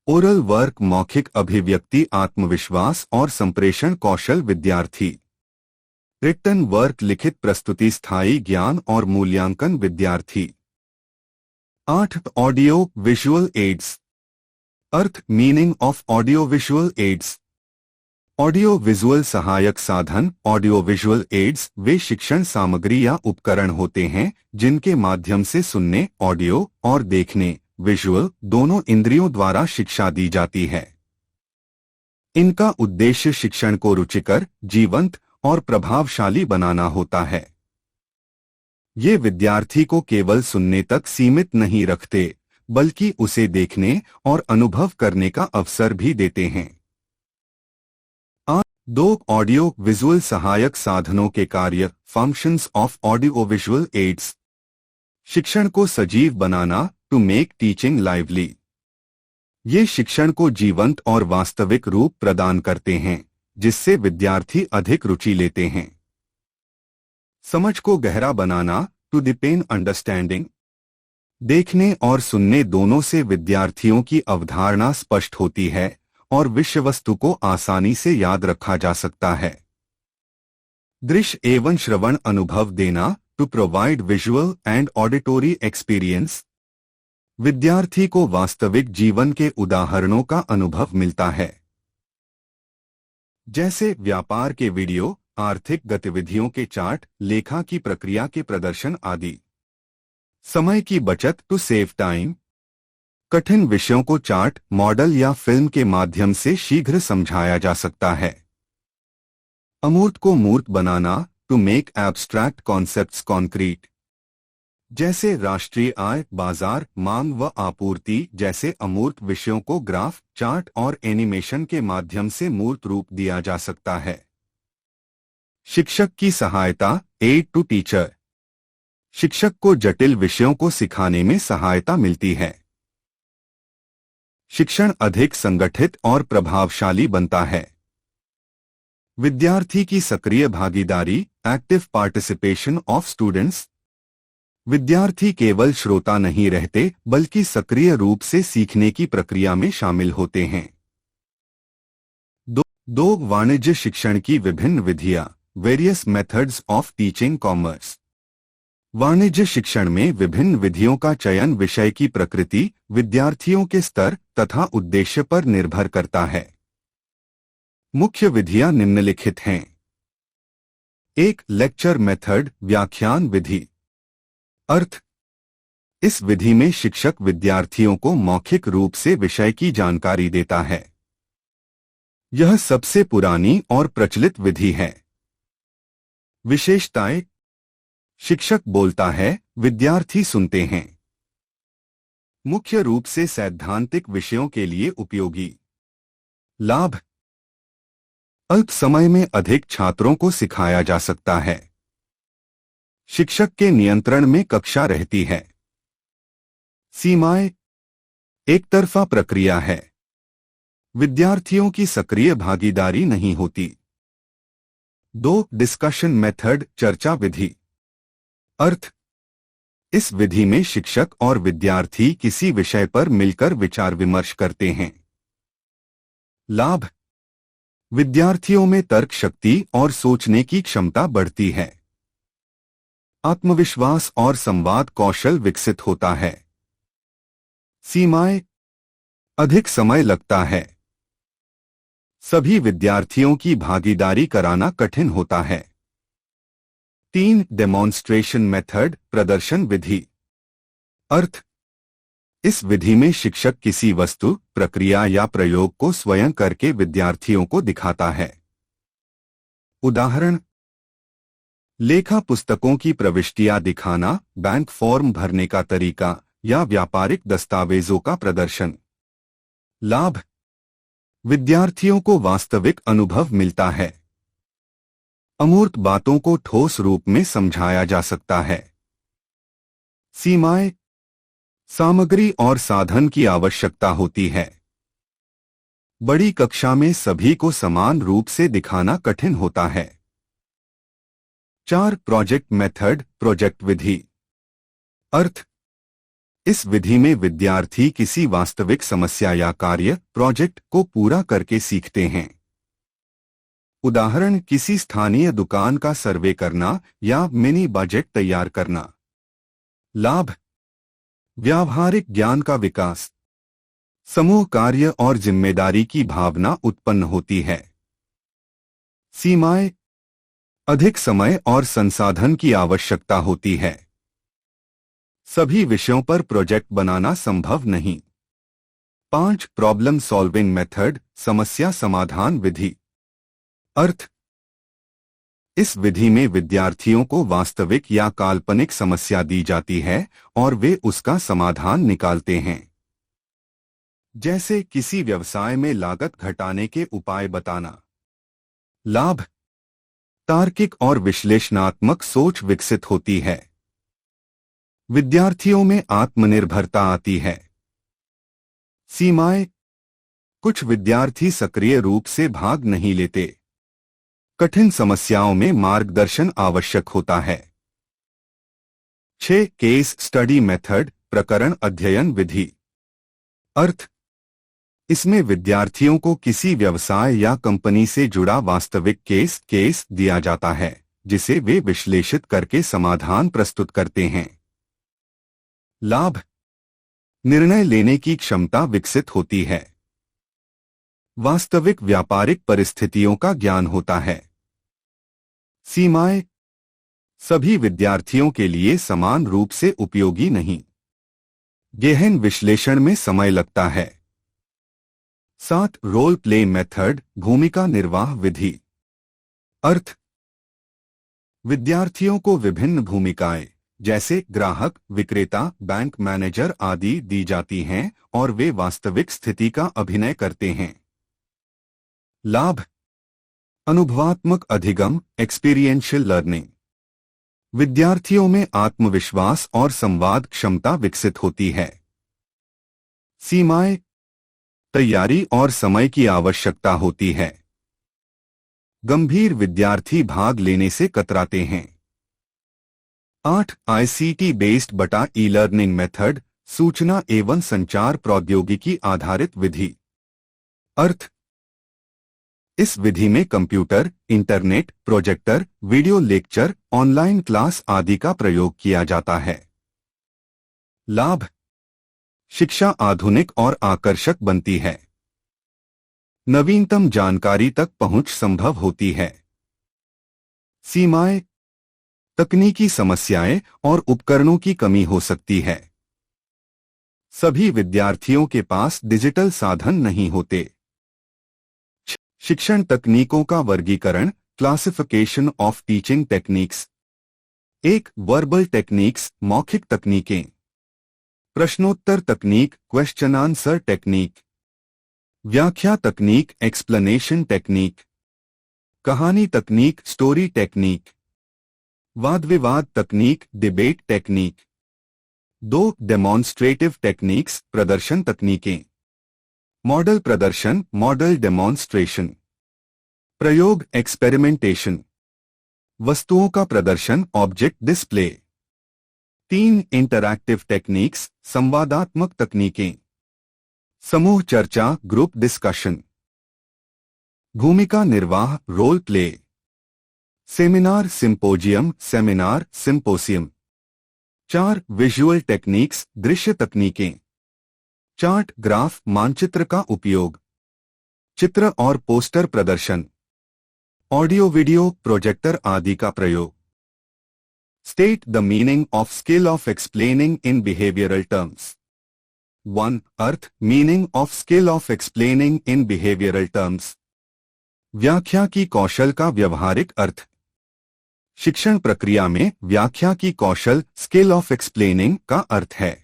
ओरल वर्क, मौखिक अभिव्यक्ति, आत्मविश्वास और संप्रेषण कौशल, विद्यार्थी। रिटन वर्क, लिखित प्रस्तुति, स्थायी ज्ञान और मूल्यांकन, विद्यार्थी। 8. Audio visual aids. Earth, meaning of audio visual aids. Audio visual सहायक साधन, ऑडियो विजुअल एड्स वे शिक्षण सामग्री या उपकरण होते हैं जिनके माध्यम से सुनने, ऑडियो और देखने, विजुअल, दोनों इंद्रियों द्वारा शिक्षा दी जाती है। इनका उद्देश्य शिक्षण को रुचिकर, जीवंत और प्रभावशाली बनाना होता है। ये विद्यार्थी को केवल सुनने तक सीमित नहीं रखते, बल्कि उसे देखने और अनुभव करने का अवसर भी देते हैं। 2. ऑडियो विजुअल सहायक साधनों के कार्य, functions of audio visual aids. शिक्षण को सजीव बनाना, टू मेक टीचिंग लाइवली। ये शिक्षण को जीवंत और वास्तविक रूप प्रदान करते हैं, जिससे विद्यार्थी अधिक रुचि लेते हैं। समझ को गहरा बनाना, टू डीपेन अंडरस्टैंडिंग। देखने और सुनने दोनों से विद्यार्थियों की अवधारणा स्पष्ट होती है और विषय वस्तु को आसानी से याद रखा जा सकता है। दृश्य एवं श्रवण अनुभव देना, to provide visual and auditory experience. विद्यार्थी को वास्तविक जीवन के उदाहरणों का अनुभव मिलता है, जैसे व्यापार के वीडियो, आर्थिक गतिविधियों के चार्ट, लेखा की प्रक्रिया के प्रदर्शन आदि। समय की बचत, टू सेव टाइम। कठिन विषयों को चार्ट, मॉडल या फिल्म के माध्यम से शीघ्र समझाया जा सकता है। अमूर्त को मूर्त बनाना, to make abstract concepts concrete. जैसे राष्ट्रीय आय, बाजार, मांग व आपूर्ति जैसे अमूर्त विषयों को ग्राफ, चार्ट और एनिमेशन के माध्यम से मूर्त रूप दिया जा सकता है। शिक्षक की सहायता, एड टू टीचर। शिक्षक को जटिल विषयों को सिखाने में सहायता मिलती है। शिक्षण अधिक संगठित और प्रभावशाली बनता है। विद्यार्थी की सक्रिय भागीदारी, एक्टिव पार्टिसिपेशन ऑफ स्टूडेंट्स। विद्यार्थी केवल श्रोता नहीं रहते, बल्कि सक्रिय रूप से सीखने की प्रक्रिया में शामिल होते हैं। 2. वाणिज्य शिक्षण की विभिन्न विधियां, various methods of teaching commerce. वाणिज्य शिक्षण में विभिन्न विधियों का चयन विषय की प्रकृति, विद्यार्थियों के स्तर तथा उद्देश्य पर निर्भर करता है। मुख्य विधियां निम्नलिखित हैं। 1. लेक्चर मेथड, व्याख्यान विधि। अर्थ, इस विधि में शिक्षक विद्यार्थियों को मौखिक रूप से विषय की जानकारी देता है। यह सबसे पुरानी और प्रचलित विधि है। विशेषताएं: शिक्षक बोलता है, विद्यार्थी सुनते हैं। मुख्य रूप से सैद्धांतिक विषयों के लिए उपयोगी। लाभ: अल्प समय में अधिक छात्रों को सिखाया जा सकता है। शिक्षक के नियंत्रण में कक्षा रहती है। सीमाएं एक तरफा प्रक्रिया है। विद्यार्थियों की सक्रिय भागीदारी नहीं होती। 2. डिस्कशन मेथड चर्चा विधि। अर्थ इस विधि में शिक्षक और विद्यार्थी किसी विषय पर मिलकर विचार विमर्श करते हैं। लाभ विद्यार्थियों में तर्क शक्ति और सोचने की क्षमता बढ़ती है। आत्मविश्वास और संवाद कौशल विकसित होता है। सीमाएं अधिक समय लगता है। सभी विद्यार्थियों की भागीदारी कराना कठिन होता है। 3. डेमोन्स्ट्रेशन मेथड प्रदर्शन विधि। अर्थ इस विधि में शिक्षक किसी वस्तु, प्रक्रिया या प्रयोग को स्वयं करके विद्यार्थियों को दिखाता है। उदाहरण लेखा पुस्तकों की प्रविष्टियां दिखाना, बैंक फॉर्म भरने का तरीका या व्यापारिक दस्तावेजों का प्रदर्शन। लाभ विद्यार्थियों को वास्तविक अनुभव मिलता है। अमूर्त बातों को ठोस रूप में समझाया जा सकता है। सीमाएं सामग्री और साधन की आवश्यकता होती है। बड़ी कक्षा में सभी को समान रूप से दिखाना कठिन होता है। 4. प्रोजेक्ट मेथड प्रोजेक्ट विधि। अर्थ इस विधि में विद्यार्थी किसी वास्तविक समस्या या कार्य प्रोजेक्ट को पूरा करके सीखते हैं। उदाहरण किसी स्थानीय दुकान का सर्वे करना या मिनी बजट तैयार करना। लाभ व्यावहारिक ज्ञान का विकास, समूह कार्य और जिम्मेदारी की भावना उत्पन्न होती है। सीमाएं अधिक समय और संसाधन की आवश्यकता होती है। सभी विषयों पर प्रोजेक्ट बनाना संभव नहीं। 5. प्रॉब्लम सॉल्विंग मेथड समस्या समाधान विधि। अर्थ इस विधि में विद्यार्थियों को वास्तविक या काल्पनिक समस्या दी जाती है और वे उसका समाधान निकालते हैं। जैसे किसी व्यवसाय में लागत घटाने के उपाय बताना। लाभ तार्किक और विश्लेषणात्मक सोच विकसित होती है। विद्यार्थियों में आत्मनिर्भरता आती है। सीमाएं कुछ विद्यार्थी सक्रिय रूप से भाग नहीं लेते। कठिन समस्याओं में मार्गदर्शन आवश्यक होता है। 6. केस स्टडी मेथड प्रकरण अध्ययन विधि। अर्थ इसमें विद्यार्थियों को किसी व्यवसाय या कंपनी से जुड़ा वास्तविक केस दिया जाता है, जिसे वे विश्लेषित करके समाधान प्रस्तुत करते हैं। लाभ निर्णय लेने की क्षमता विकसित होती है। वास्तविक व्यापारिक परिस्थितियों का ज्ञान होता है। सीमाएं सभी विद्यार्थियों के लिए समान रूप से उपयोगी नहीं। गहन विश्लेषण में समय लगता है। 7. रोल प्ले मेथड भूमिका निर्वाह विधि। अर्थ विद्यार्थियों को विभिन्न भूमिकाएं जैसे ग्राहक, विक्रेता, बैंक मैनेजर आदि दी जाती हैं और वे वास्तविक स्थिति का अभिनय करते हैं। लाभ अनुभवात्मक अधिगम एक्सपीरियंशियल लर्निंग। विद्यार्थियों में आत्मविश्वास और संवाद क्षमता विकसित होती है। सीमाएं तैयारी और समय की आवश्यकता होती है। गंभीर विद्यार्थी भाग लेने से कतराते हैं। 8. आईसीटी बेस्ड बटा ई लर्निंग मेथड सूचना एवं संचार प्रौद्योगिकी आधारित विधि। अर्थ इस विधि में computer, internet, projector, video lecture, online class आदि का प्रयोग किया जाता है। लाभ शिक्षा आधुनिक और आकर्षक बनती है। नवीनतम जानकारी तक पहुंच संभव होती है। सीमाएं तकनीकी समस्याएं और उपकरणों की कमी हो सकती है। सभी विद्यार्थियों के पास डिजिटल साधन नहीं होते। शिक्षण तकनीकों का वर्गीकरण classification of teaching techniques. 1. Verbal techniques मौखिक तकनीकें। प्रश्नोत्तर तकनीक क्वेश्चन आंसर टेक्निक। व्याख्या तकनीक एक्सप्लेनेशन टेक्निक। कहानी तकनीक स्टोरी टेक्निक। वाद विवाद तकनीक, डिबेट टेक्निक। 2 डेमोन्स्ट्रेटिव टेक्निक्स, प्रदर्शन तकनीकें। मॉडल प्रदर्शन, मॉडल डेमोन्स्ट्रेशन। प्रयोग, एक्सपेरिमेंटेशन। वस्तुओं का प्रदर्शन, ऑब्जेक्ट डिस्प्ले। 3 इंटरैक्टिव टेक्निक्स, संवादात्मक तकनीकें। समूह चर्चा, ग्रुप डिस्कशन। भूमिका निर्वाह, role play. Seminar, symposium, seminar, symposium. 4 visual techniques, दृश्य तकनीकें। चार्ट, ग्राफ, मानचित्र का उपयोग। चित्र और पोस्टर प्रदर्शन। ऑडियो वीडियो, प्रोजेक्टर आदि का प्रयोग। State the meaning of skill of explaining in behavioural terms. 1 earth, meaning of skill of explaining in behavioural terms. व्याख्या की कौशल का व्यवहारिक अर्थ। शिक्षण प्रक्रिया में व्याख्या की कौशल, स्किल ऑफ एक्सप्लेनिंग का अर्थ है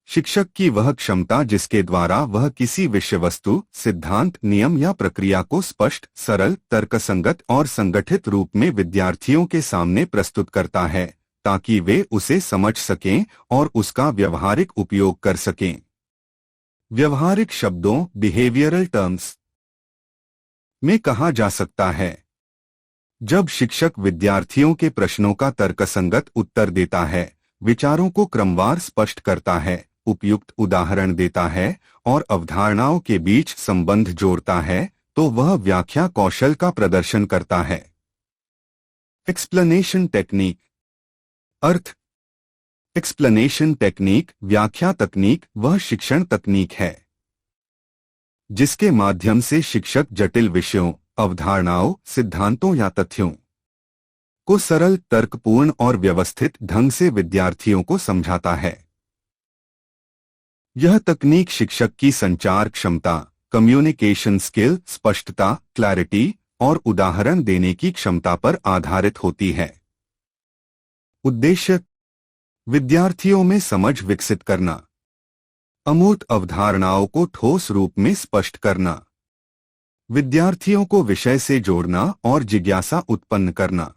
शिक्षक की वह क्षमता जिसके द्वारा वह किसी विषय वस्तु, सिद्धांत, नियम या प्रक्रिया को स्पष्ट, सरल, तर्कसंगत और संगठित रूप में विद्यार्थियों के सामने प्रस्तुत करता है ताकि वे उसे समझ सकें और उसका व्यवहारिक उपयोग कर सकें। व्यवहारिक शब्दों, बिहेवियरल टर्म्स में कहा जा सकता है जब शिक्षक विद्यार्थियों के प्रश्नों का तर्कसंगत उत्तर देता है, विचारों को क्रमवार स्पष्ट करता है, उपयुक्त उदाहरण देता है और अवधारणाओं के बीच संबंध जोड़ता है, तो वह व्याख्या कौशल का प्रदर्शन करता है। Explanation technique. अर्थ। एक्सप्लेनेशन टेक्निक, व्याख्या तकनीक, वह शिक्षण तकनीक है जिसके माध्यम से शिक्षक जटिल विषयों, अवधारणाओं, सिद्धांतों या तथ्यों को सरल, तर्कपूर्ण और व्यवस्थित ढंग से विद्यार्थियों को समझाता है। यह तकनीक शिक्षक की संचार क्षमता, कम्युनिकेशन स्किल, स्पष्टता, क्लैरिटी और उदाहरण देने की क्षमता पर आधारित होती है। उद्देश्य, विद्यार्थियों में समझ विकसित करना, अमूर्त अवधारणाओं को ठोस रूप में स्पष्ट करना, विद्यार्थियों को विषय से जोड़ना और जिज्ञासा उत्पन्न करना।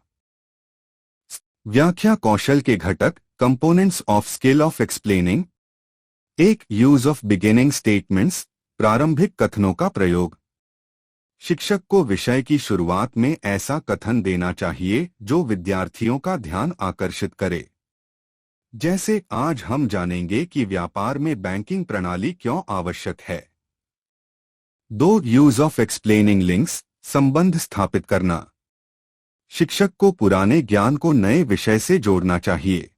व्याख्या कौशल के घटक, components of skill of explaining. 1 use of beginning statements, प्रारंभिक कथनों का प्रयोग। शिक्षक को विषय की शुरुआत में ऐसा कथन देना चाहिए जो विद्यार्थियों का ध्यान आकर्षित करे। जैसे, आज हम जानेंगे कि व्यापार में बैंकिंग प्रणाली क्यों आवश्यक है। 2 यूज ऑफ एक्सप्लेनिंग लिंक्स, संबंध स्थापित करना। शिक्षक को पुराने ज्ञान को नए विषय से जोड़ना चाहिए।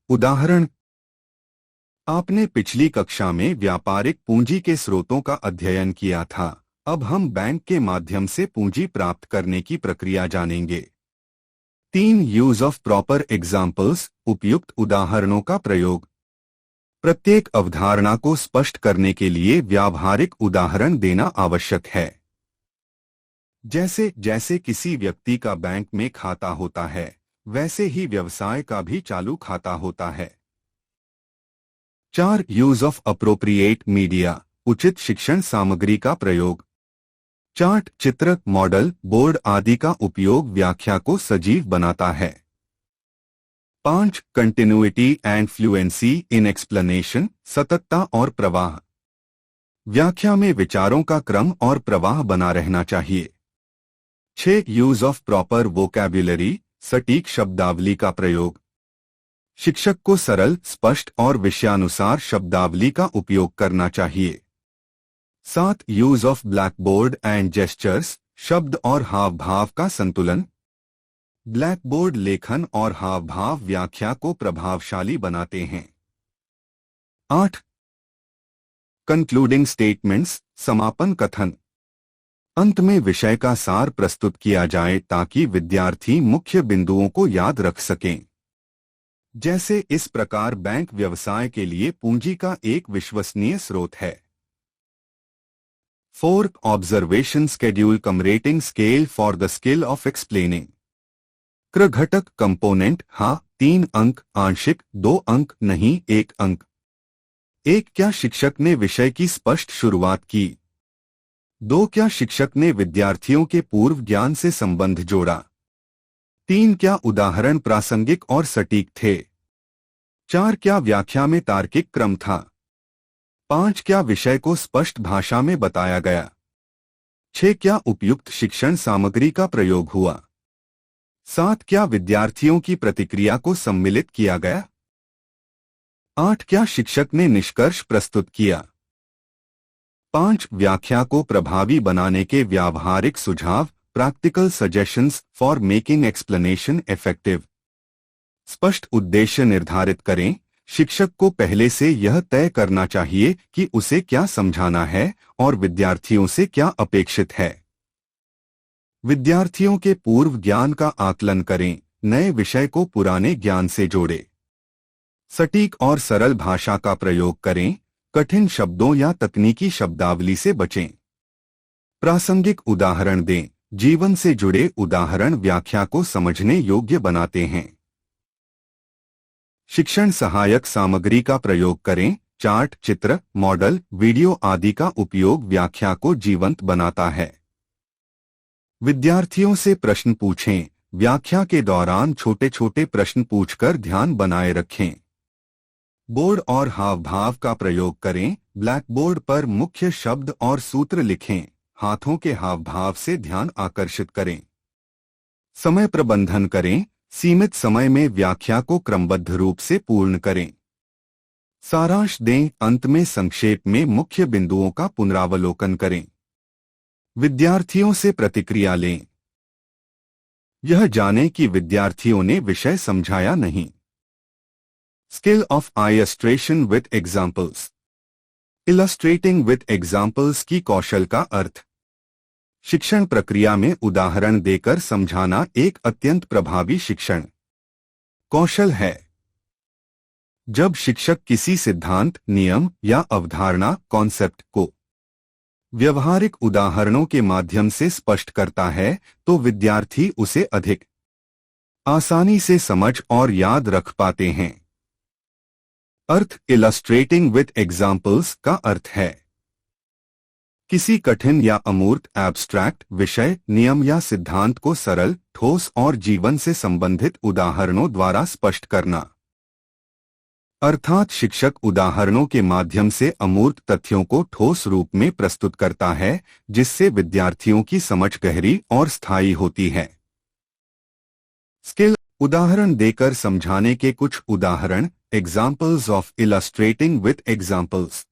उदाहरण, आपने पिछली कक्षा में व्यापारिक पूंजी के स्रोतों का अध्ययन किया था, अब हम बैंक के माध्यम से पूंजी प्राप्त करने की प्रक्रिया जानेंगे। 3 यूज ऑफ प्रॉपर एग्जाम्पल्स, उपयुक्त उदाहरणों का प्रयोग। प्रत्येक अवधारणा को स्पष्ट करने के लिए व्यावहारिक उदाहरण देना आवश्यक है। जैसे जैसे किसी व्यक्ति का बैंक में खाता होता है, वैसे ही व्यवसाय का भी चालू खाता होता है। 4 यूज ऑफ अप्रोप्रिएट मीडिया, उचित शिक्षण सामग्री का प्रयोग। चार्ट, चित्र, मॉडल, बोर्ड आदि का उपयोग व्याख्या को सजीव बनाता है। 5 continuity and fluency in explanation, सततता और प्रवाह। व्याख्या में विचारों का क्रम और प्रवाह बना रहना चाहिए। 6 यूज ऑफ प्रॉपर वोकैब्युलरी, सटीक शब्दावली का प्रयोग। शिक्षक को सरल, स्पष्ट और विषयानुसार शब्दावली का उपयोग करना चाहिए। 7 use of blackboard and gestures, शब्द और हाव भाव का संतुलन। ब्लैकबोर्ड लेखन और हाव भाव व्याख्या को प्रभावशाली बनाते हैं। 8 कंक्लूडिंग स्टेटमेंट्स, समापन कथन। अंत में विषय का सार प्रस्तुत किया जाए ताकि विद्यार्थी मुख्य बिंदुओं को याद रख सकें। जैसे, इस प्रकार बैंक व्यवसाय के लिए पूंजी का एक विश्वसनीय स्रोत है। 4 observation schedule come rating scale for the skill of explaining. क्र घटक, कंपोनेंट, हाँ 3 अंक, आंशिक 2 अंक, नहीं 1 अंक। 1 क्या शिक्षक ने विषय की स्पष्ट शुरुआत की। 2 क्या शिक्षक ने विद्यार्थियों के पूर्व ज्ञान से संबंध जोड़ा। 3. क्या उदाहरण प्रासंगिक और सटीक थे? 4. क्या व्याख्या में तार्किक क्रम था? 5. क्या विषय को स्पष्ट भाषा में बताया गया? 6. क्या उपयुक्त शिक्षण सामग्री का प्रयोग हुआ? 7. क्या विद्यार्थियों की प्रतिक्रिया को सम्मिलित किया गया? 8. क्या शिक्षक ने निष्कर्ष प्रस्तुत किया? 5. व्याख्या को प्रभावी बनाने के व्यावहारिक सुझाव, practical suggestions for making explanation effective. स्पष्ट उद्देश्य निर्धारित करें। शिक्षक को पहले से यह तय करना चाहिए कि उसे क्या समझाना है और विद्यार्थियों से क्या अपेक्षित है। विद्यार्थियों के पूर्व ज्ञान का आकलन करें। नए विषय को पुराने ज्ञान से जोड़ें। सटीक और सरल भाषा का प्रयोग करें। कठिन शब्दों या तकनीकी शब्दावली से बचें। प्रासंगिक उदाहरण दें। जीवन से जुड़े उदाहरण व्याख्या को समझने योग्य बनाते हैं। शिक्षण सहायक सामग्री का प्रयोग करें। चार्ट, चित्र, मॉडल, वीडियो आदि का उपयोग व्याख्या को जीवंत बनाता है। विद्यार्थियों से प्रश्न पूछें। व्याख्या के दौरान छोटे छोटे प्रश्न पूछकर ध्यान बनाए रखें। बोर्ड और हावभाव का प्रयोग करें। ब्लैक बोर्ड पर मुख्य शब्द और सूत्र लिखें। हाथों के हावभाव से ध्यान आकर्षित करें। समय प्रबंधन करें। सीमित समय में व्याख्या को क्रमबद्ध रूप से पूर्ण करें। सारांश दें। अंत में संक्षेप में मुख्य बिंदुओं का पुनरावलोकन करें। विद्यार्थियों से प्रतिक्रिया लें। यह जानें कि विद्यार्थियों ने विषय समझाया नहीं। Skill of illustration with examples. Illustrating with examples की कौशल का अर्थ। शिक्षण प्रक्रिया में उदाहरण देकर समझाना एक अत्यंत प्रभावी शिक्षण कौशल है। जब शिक्षक किसी सिद्धांत, नियम या अवधारणा कॉन्सेप्ट को व्यवहारिक उदाहरणों के माध्यम से स्पष्ट करता है तो विद्यार्थी उसे अधिक आसानी से समझ और याद रख पाते हैं। अर्थ। इलस्ट्रेटिंग विथ एग्जाम्पल्स का अर्थ है किसी कठिन या अमूर्त एब्स्ट्रैक्ट विषय, नियम या सिद्धांत को सरल, ठोस और जीवन से संबंधित उदाहरणों द्वारा स्पष्ट करना। अर्थात शिक्षक उदाहरणों के माध्यम से अमूर्त तथ्यों को ठोस रूप में प्रस्तुत करता है जिससे विद्यार्थियों की समझ गहरी और स्थायी होती है। स्किल। उदाहरण देकर समझाने के कुछ उदाहरण। Examples of illustrating with examples.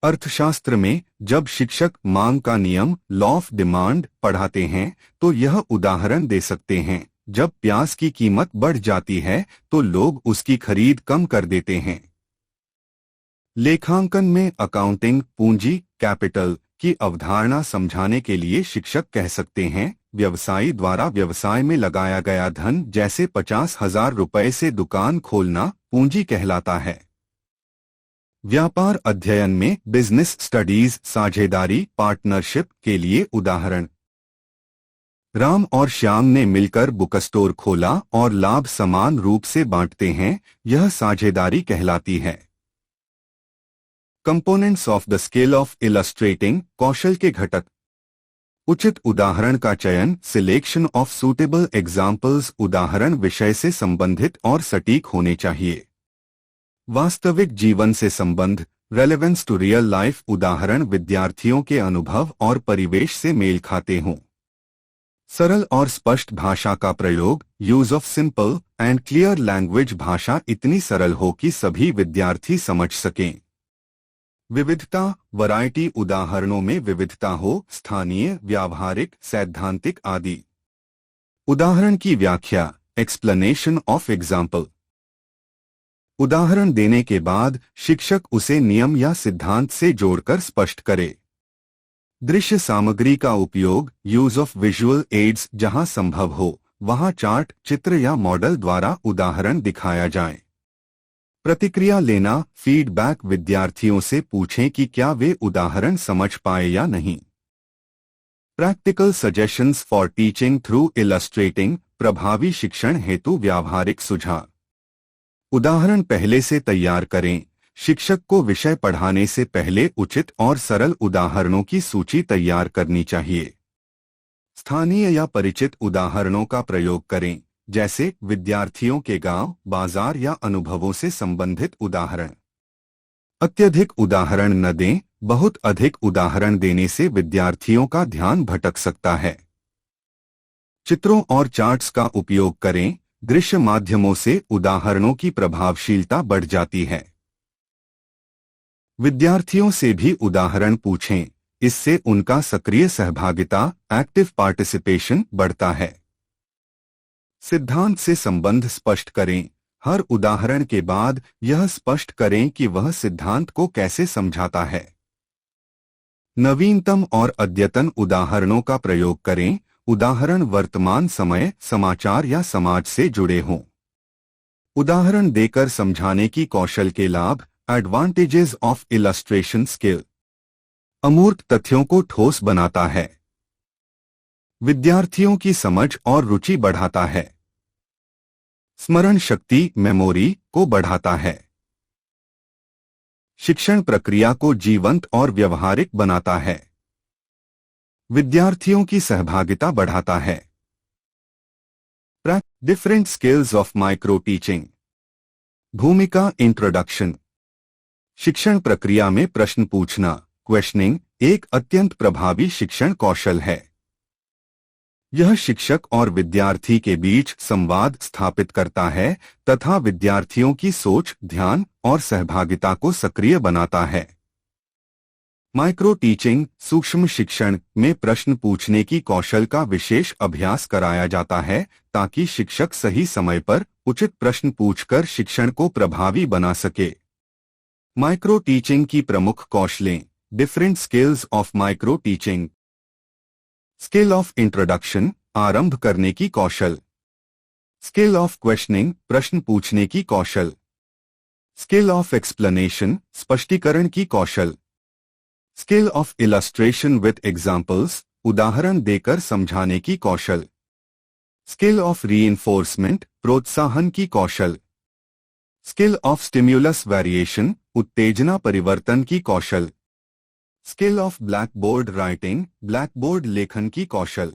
अर्थशास्त्र में जब शिक्षक मांग का नियम, लॉ ऑफ डिमांड पढ़ाते हैं तो यह उदाहरण दे सकते हैं। जब प्याज की कीमत बढ़ जाती है तो लोग उसकी खरीद कम कर देते हैं। लेखांकन में अकाउंटिंग, पूंजी, कैपिटल की अवधारणा समझाने के लिए शिक्षक कह सकते हैं, व्यवसायी द्वारा व्यवसाय में लगाया गया धन जैसे 50,000 रुपए से दुकान खोलना पूंजी कहलाता है। व्यापार अध्ययन में बिजनेस स्टडीज साझेदारी, पार्टनरशिप के लिए उदाहरण। राम और श्याम ने मिलकर बुक स्टोर खोला और लाभ समान रूप से बांटते हैं, यह साझेदारी कहलाती है। Components of the skill of illustrating. कौशल के घटक। उचित उदाहरण का चयन। Selection of suitable examples. उदाहरण विषय से संबंधित और सटीक होने चाहिए। वास्तविक जीवन से संबंध। Relevance to real life. उदाहरण विद्यार्थियों के अनुभव और परिवेश से मेल खाते हों। सरल और स्पष्ट भाषा का प्रयोग। Use of simple and clear language. भाषा इतनी सरल हो कि सभी विद्यार्थी समझ सकें। विविधता, वैरायटी। उदाहरणों में विविधता हो, स्थानीय, व्यावहारिक, सैद्धांतिक आदि। उदाहरण की व्याख्या। Explanation of example. उदाहरण देने के बाद शिक्षक उसे नियम या सिद्धांत से जोड़कर स्पष्ट करे। दृश्य सामग्री का उपयोग। Use of visual aids. जहां संभव हो वहां चार्ट, चित्र या मॉडल द्वारा उदाहरण दिखाया जाए। प्रतिक्रिया लेना, फीडबैक। विद्यार्थियों से पूछें कि क्या वे उदाहरण समझ पाए या नहीं। Practical suggestions for teaching through illustrating. प्रभावी शिक्षण हेतु व्यावहारिक सुझाव। उदाहरण पहले से तैयार करें। शिक्षक को विषय पढ़ाने से पहले उचित और सरल उदाहरणों की सूची तैयार करनी चाहिए। स्थानीय या परिचित उदाहरणों का प्रयोग करें। जैसे विद्यार्थियों के गांव, बाजार या अनुभवों से संबंधित उदाहरण। अत्यधिक उदाहरण न दें। बहुत अधिक उदाहरण देने से विद्यार्थियों का ध्यान भटक सकता है। चित्रों और चार्ट्स का उपयोग करें। दृश्य माध्यमों से उदाहरणों की प्रभावशीलता बढ़ जाती है। विद्यार्थियों से भी उदाहरण पूछें। इससे उनका सक्रिय सहभागिता, एक्टिव पार्टिसिपेशन, बढ़ता है। सिद्धांत से संबंध स्पष्ट करें। हर उदाहरण के बाद यह स्पष्ट करें कि वह सिद्धांत को कैसे समझाता है। नवीनतम और अद्यतन उदाहरणों का प्रयोग करें। उदाहरण वर्तमान समय, समाचार या समाज से जुड़े हों। उदाहरण देकर समझाने की कौशल के लाभ। Advantages of illustration skill. अमूर्त तथ्यों को ठोस बनाता है। विद्यार्थियों की समझ और रुचि बढ़ाता है। स्मरण शक्ति, मेमोरी को बढ़ाता है। शिक्षण प्रक्रिया को जीवंत और व्यवहारिक बनाता है। विद्यार्थियों की सहभागिता बढ़ाता है। Different skills of micro teaching. भूमिका, इंट्रोडक्शन। शिक्षण प्रक्रिया में प्रश्न पूछना, क्वेश्चनिंग, एक अत्यंत प्रभावी शिक्षण कौशल है। यह शिक्षक और विद्यार्थी के बीच संवाद स्थापित करता है तथा विद्यार्थियों की सोच, ध्यान और सहभागिता को सक्रिय बनाता है। माइक्रो टीचिंग, सूक्ष्म शिक्षण में प्रश्न पूछने की कौशल का विशेष अभ्यास कराया जाता है ताकि शिक्षक सही समय पर उचित प्रश्न पूछकर शिक्षण को प्रभावी बना सके। माइक्रो टीचिंग की प्रमुख कौशलें। Different skills of micro teaching. Skill of introduction, आरंभ करने की कौशल। स्किल ऑफ क्वेश्चनिंग, प्रश्न पूछने की कौशल। स्किल ऑफ एक्सप्लेनेशन, स्पष्टीकरण की कौशल। Skill of illustration with examples, उदाहरण देकर समझाने की कौशल। स्किल ऑफ रीइंफोर्समेंट, प्रोत्साहन की कौशल। स्किल ऑफ स्टिम्युलस वेरिएशन, उत्तेजना परिवर्तन की कौशल। Skill of black board writing, black board लेखन की कौशल।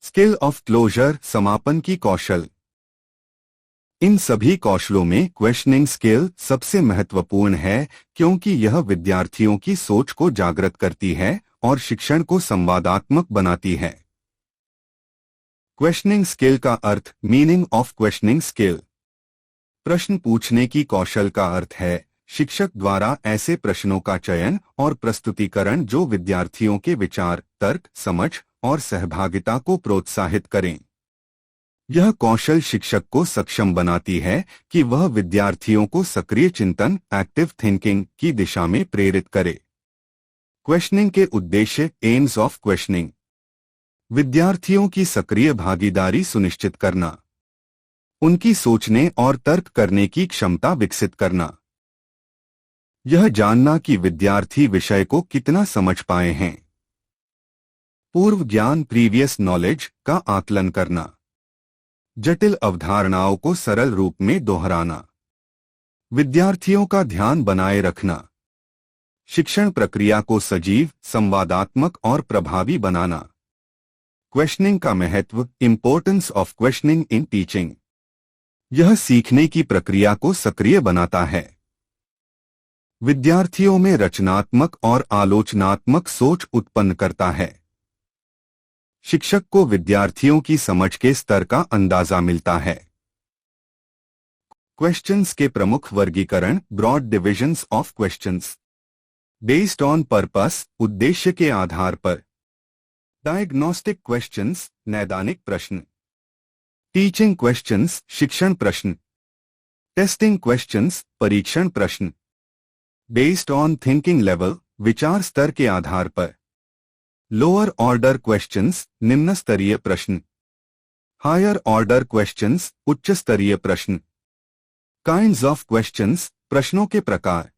स्किल ऑफ क्लोजर, समापन की कौशल। इन सभी कौशलों में क्वेश्चनिंग स्किल सबसे महत्वपूर्ण है क्योंकि यह विद्यार्थियों की सोच को जागृत करती है और शिक्षण को संवादात्मक बनाती है। क्वेश्चनिंग स्किल का अर्थ। Meaning of questioning skill. प्रश्न पूछने की कौशल का अर्थ है शिक्षक द्वारा ऐसे प्रश्नों का चयन और प्रस्तुतिकरण जो विद्यार्थियों के विचार, तर्क, समझ और सहभागिता को प्रोत्साहित करें। यह कौशल शिक्षक को सक्षम बनाती है कि वह विद्यार्थियों को सक्रिय चिंतन, एक्टिव थिंकिंग की दिशा में प्रेरित करे। क्वेश्चनिंग के उद्देश्य। AIIMS of questioning. विद्यार्थियों की सक्रिय भागीदारी सुनिश्चित करना। उनकी सोचने और तर्क करने की क्षमता विकसित करना। यह जानना कि विद्यार्थी विषय को कितना समझ पाए हैं। पूर्व ज्ञान, प्रीवियस नॉलेज का आकलन करना। जटिल अवधारणाओं को सरल रूप में दोहराना। विद्यार्थियों का ध्यान बनाए रखना। शिक्षण प्रक्रिया को सजीव, संवादात्मक और प्रभावी बनाना। क्वेश्चनिंग का महत्व। Importance of questioning in teaching. यह सीखने की प्रक्रिया को सक्रिय बनाता है। विद्यार्थियों में रचनात्मक और आलोचनात्मक सोच उत्पन्न करता है। शिक्षक को विद्यार्थियों की समझ के स्तर का अंदाजा मिलता है। क्वेश्चंस के प्रमुख वर्गीकरण। Broad divisions of questions. Based on purpose, उद्देश्य के आधार पर। डायग्नोस्टिक क्वेश्चंस, नैदानिक प्रश्न। टीचिंग क्वेश्चंस, शिक्षण प्रश्न। टेस्टिंग क्वेश्चंस, परीक्षण प्रश्न। बेस्ड ऑन थिंकिंग लेवल, विचार स्तर के आधार पर। लोअर ऑर्डर क्वेश्चंस, निम्न स्तरीय प्रश्न। हायर ऑर्डर क्वेश्चंस, उच्च स्तरीय प्रश्न। काइंड्स ऑफ क्वेश्चंस, प्रश्नों के प्रकार।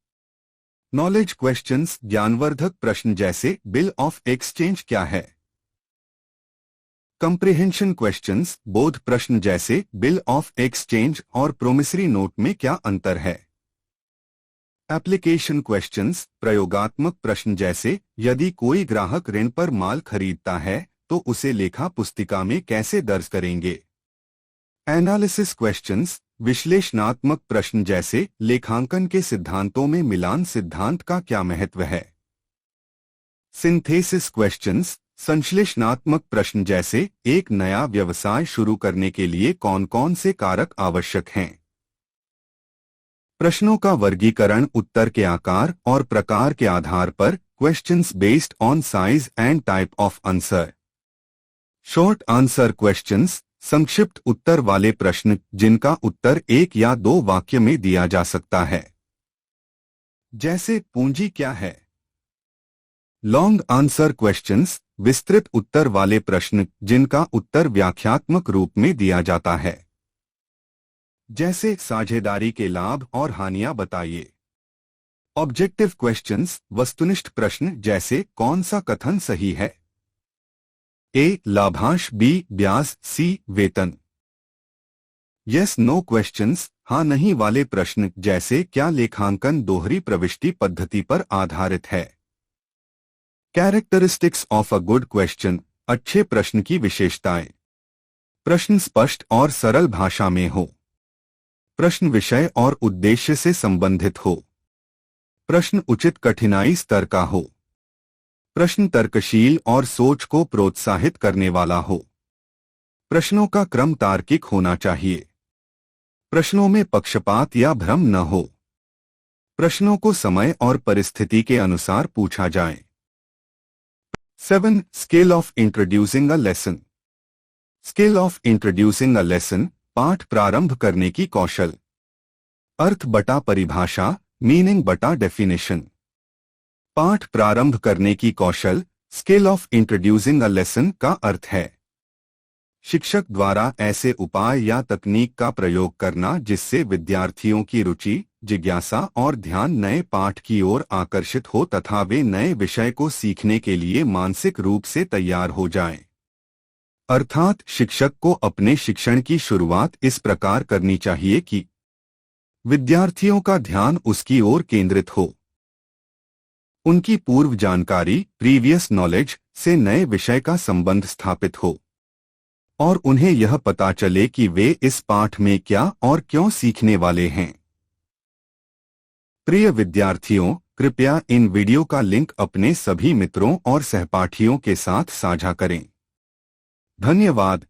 नॉलेज क्वेश्चंस, ज्ञानवर्धक प्रश्न जैसे बिल ऑफ एक्सचेंज क्या है। कंप्रिहेंशन क्वेश्चंस, बोध प्रश्न जैसे बिल ऑफ एक्सचेंज और प्रोमिसरी नोट में क्या अंतर है। एप्लीकेशन क्वेश्चंस, प्रयोगात्मक प्रश्न जैसे यदि कोई ग्राहक ऋण पर माल खरीदता है तो उसे लेखा पुस्तिका में कैसे दर्ज करेंगे। एनालिसिस क्वेश्चंस, विश्लेषणात्मक प्रश्न जैसे लेखांकन के सिद्धांतों में मिलान सिद्धांत का क्या महत्व है। सिंथेसिस क्वेश्चंस, संश्लेषणात्मक प्रश्न जैसे एक नया व्यवसाय शुरू करने के लिए कौन कौन से कारक आवश्यक हैं। प्रश्नों का वर्गीकरण उत्तर के आकार और प्रकार के आधार पर, questions based on size and type of answer. Short answer questions, संक्षिप्त उत्तर वाले प्रश्न जिनका उत्तर एक या दो वाक्य में दिया जा सकता है, जैसे पूंजी क्या है। लॉन्ग आंसर क्वेश्चंस, विस्तृत उत्तर वाले प्रश्न जिनका उत्तर व्याख्यात्मक रूप में दिया जाता है, जैसे साझेदारी के लाभ और हानियां बताइए। ऑब्जेक्टिव क्वेश्चंस, वस्तुनिष्ठ प्रश्न जैसे कौन सा कथन सही है। ए लाभांश, बी ब्याज, सी वेतन। यस नो क्वेश्चंस, हाँ नहीं वाले प्रश्न जैसे क्या लेखांकन दोहरी प्रविष्टि पद्धति पर आधारित है। Characteristics of a good question, अच्छे प्रश्न की विशेषताएं। प्रश्न स्पष्ट और सरल भाषा में हो। प्रश्न विषय और उद्देश्य से संबंधित हो। प्रश्न उचित कठिनाई स्तर का हो। प्रश्न तर्कशील और सोच को प्रोत्साहित करने वाला हो। प्रश्नों का क्रम तार्किक होना चाहिए। प्रश्नों में पक्षपात या भ्रम न हो। प्रश्नों को समय और परिस्थिति के अनुसार पूछा जाए। 7. Skill of introducing a lesson. Skill of introducing a lesson, पाठ प्रारंभ करने की कौशल। अर्थ बटा परिभाषा, मीनिंग बटा डेफिनेशन। पाठ प्रारंभ करने की कौशल, skill of introducing a lesson का अर्थ है शिक्षक द्वारा ऐसे उपाय या तकनीक का प्रयोग करना जिससे विद्यार्थियों की रुचि, जिज्ञासा और ध्यान नए पाठ की ओर आकर्षित हो तथा वे नए विषय को सीखने के लिए मानसिक रूप से तैयार हो जाएं। अर्थात शिक्षक को अपने शिक्षण की शुरुआत इस प्रकार करनी चाहिए कि विद्यार्थियों का ध्यान उसकी ओर केंद्रित हो। उनकी पूर्व जानकारी, प्रीवियस नॉलेज से नए विषय का संबंध स्थापित हो और उन्हें यह पता चले कि वे इस पाठ में क्या और क्यों सीखने वाले हैं। प्रिय विद्यार्थियों, कृपया इन वीडियो का लिंक अपने सभी मित्रों और सहपाठियों के साथ साझा करें। धन्यवाद।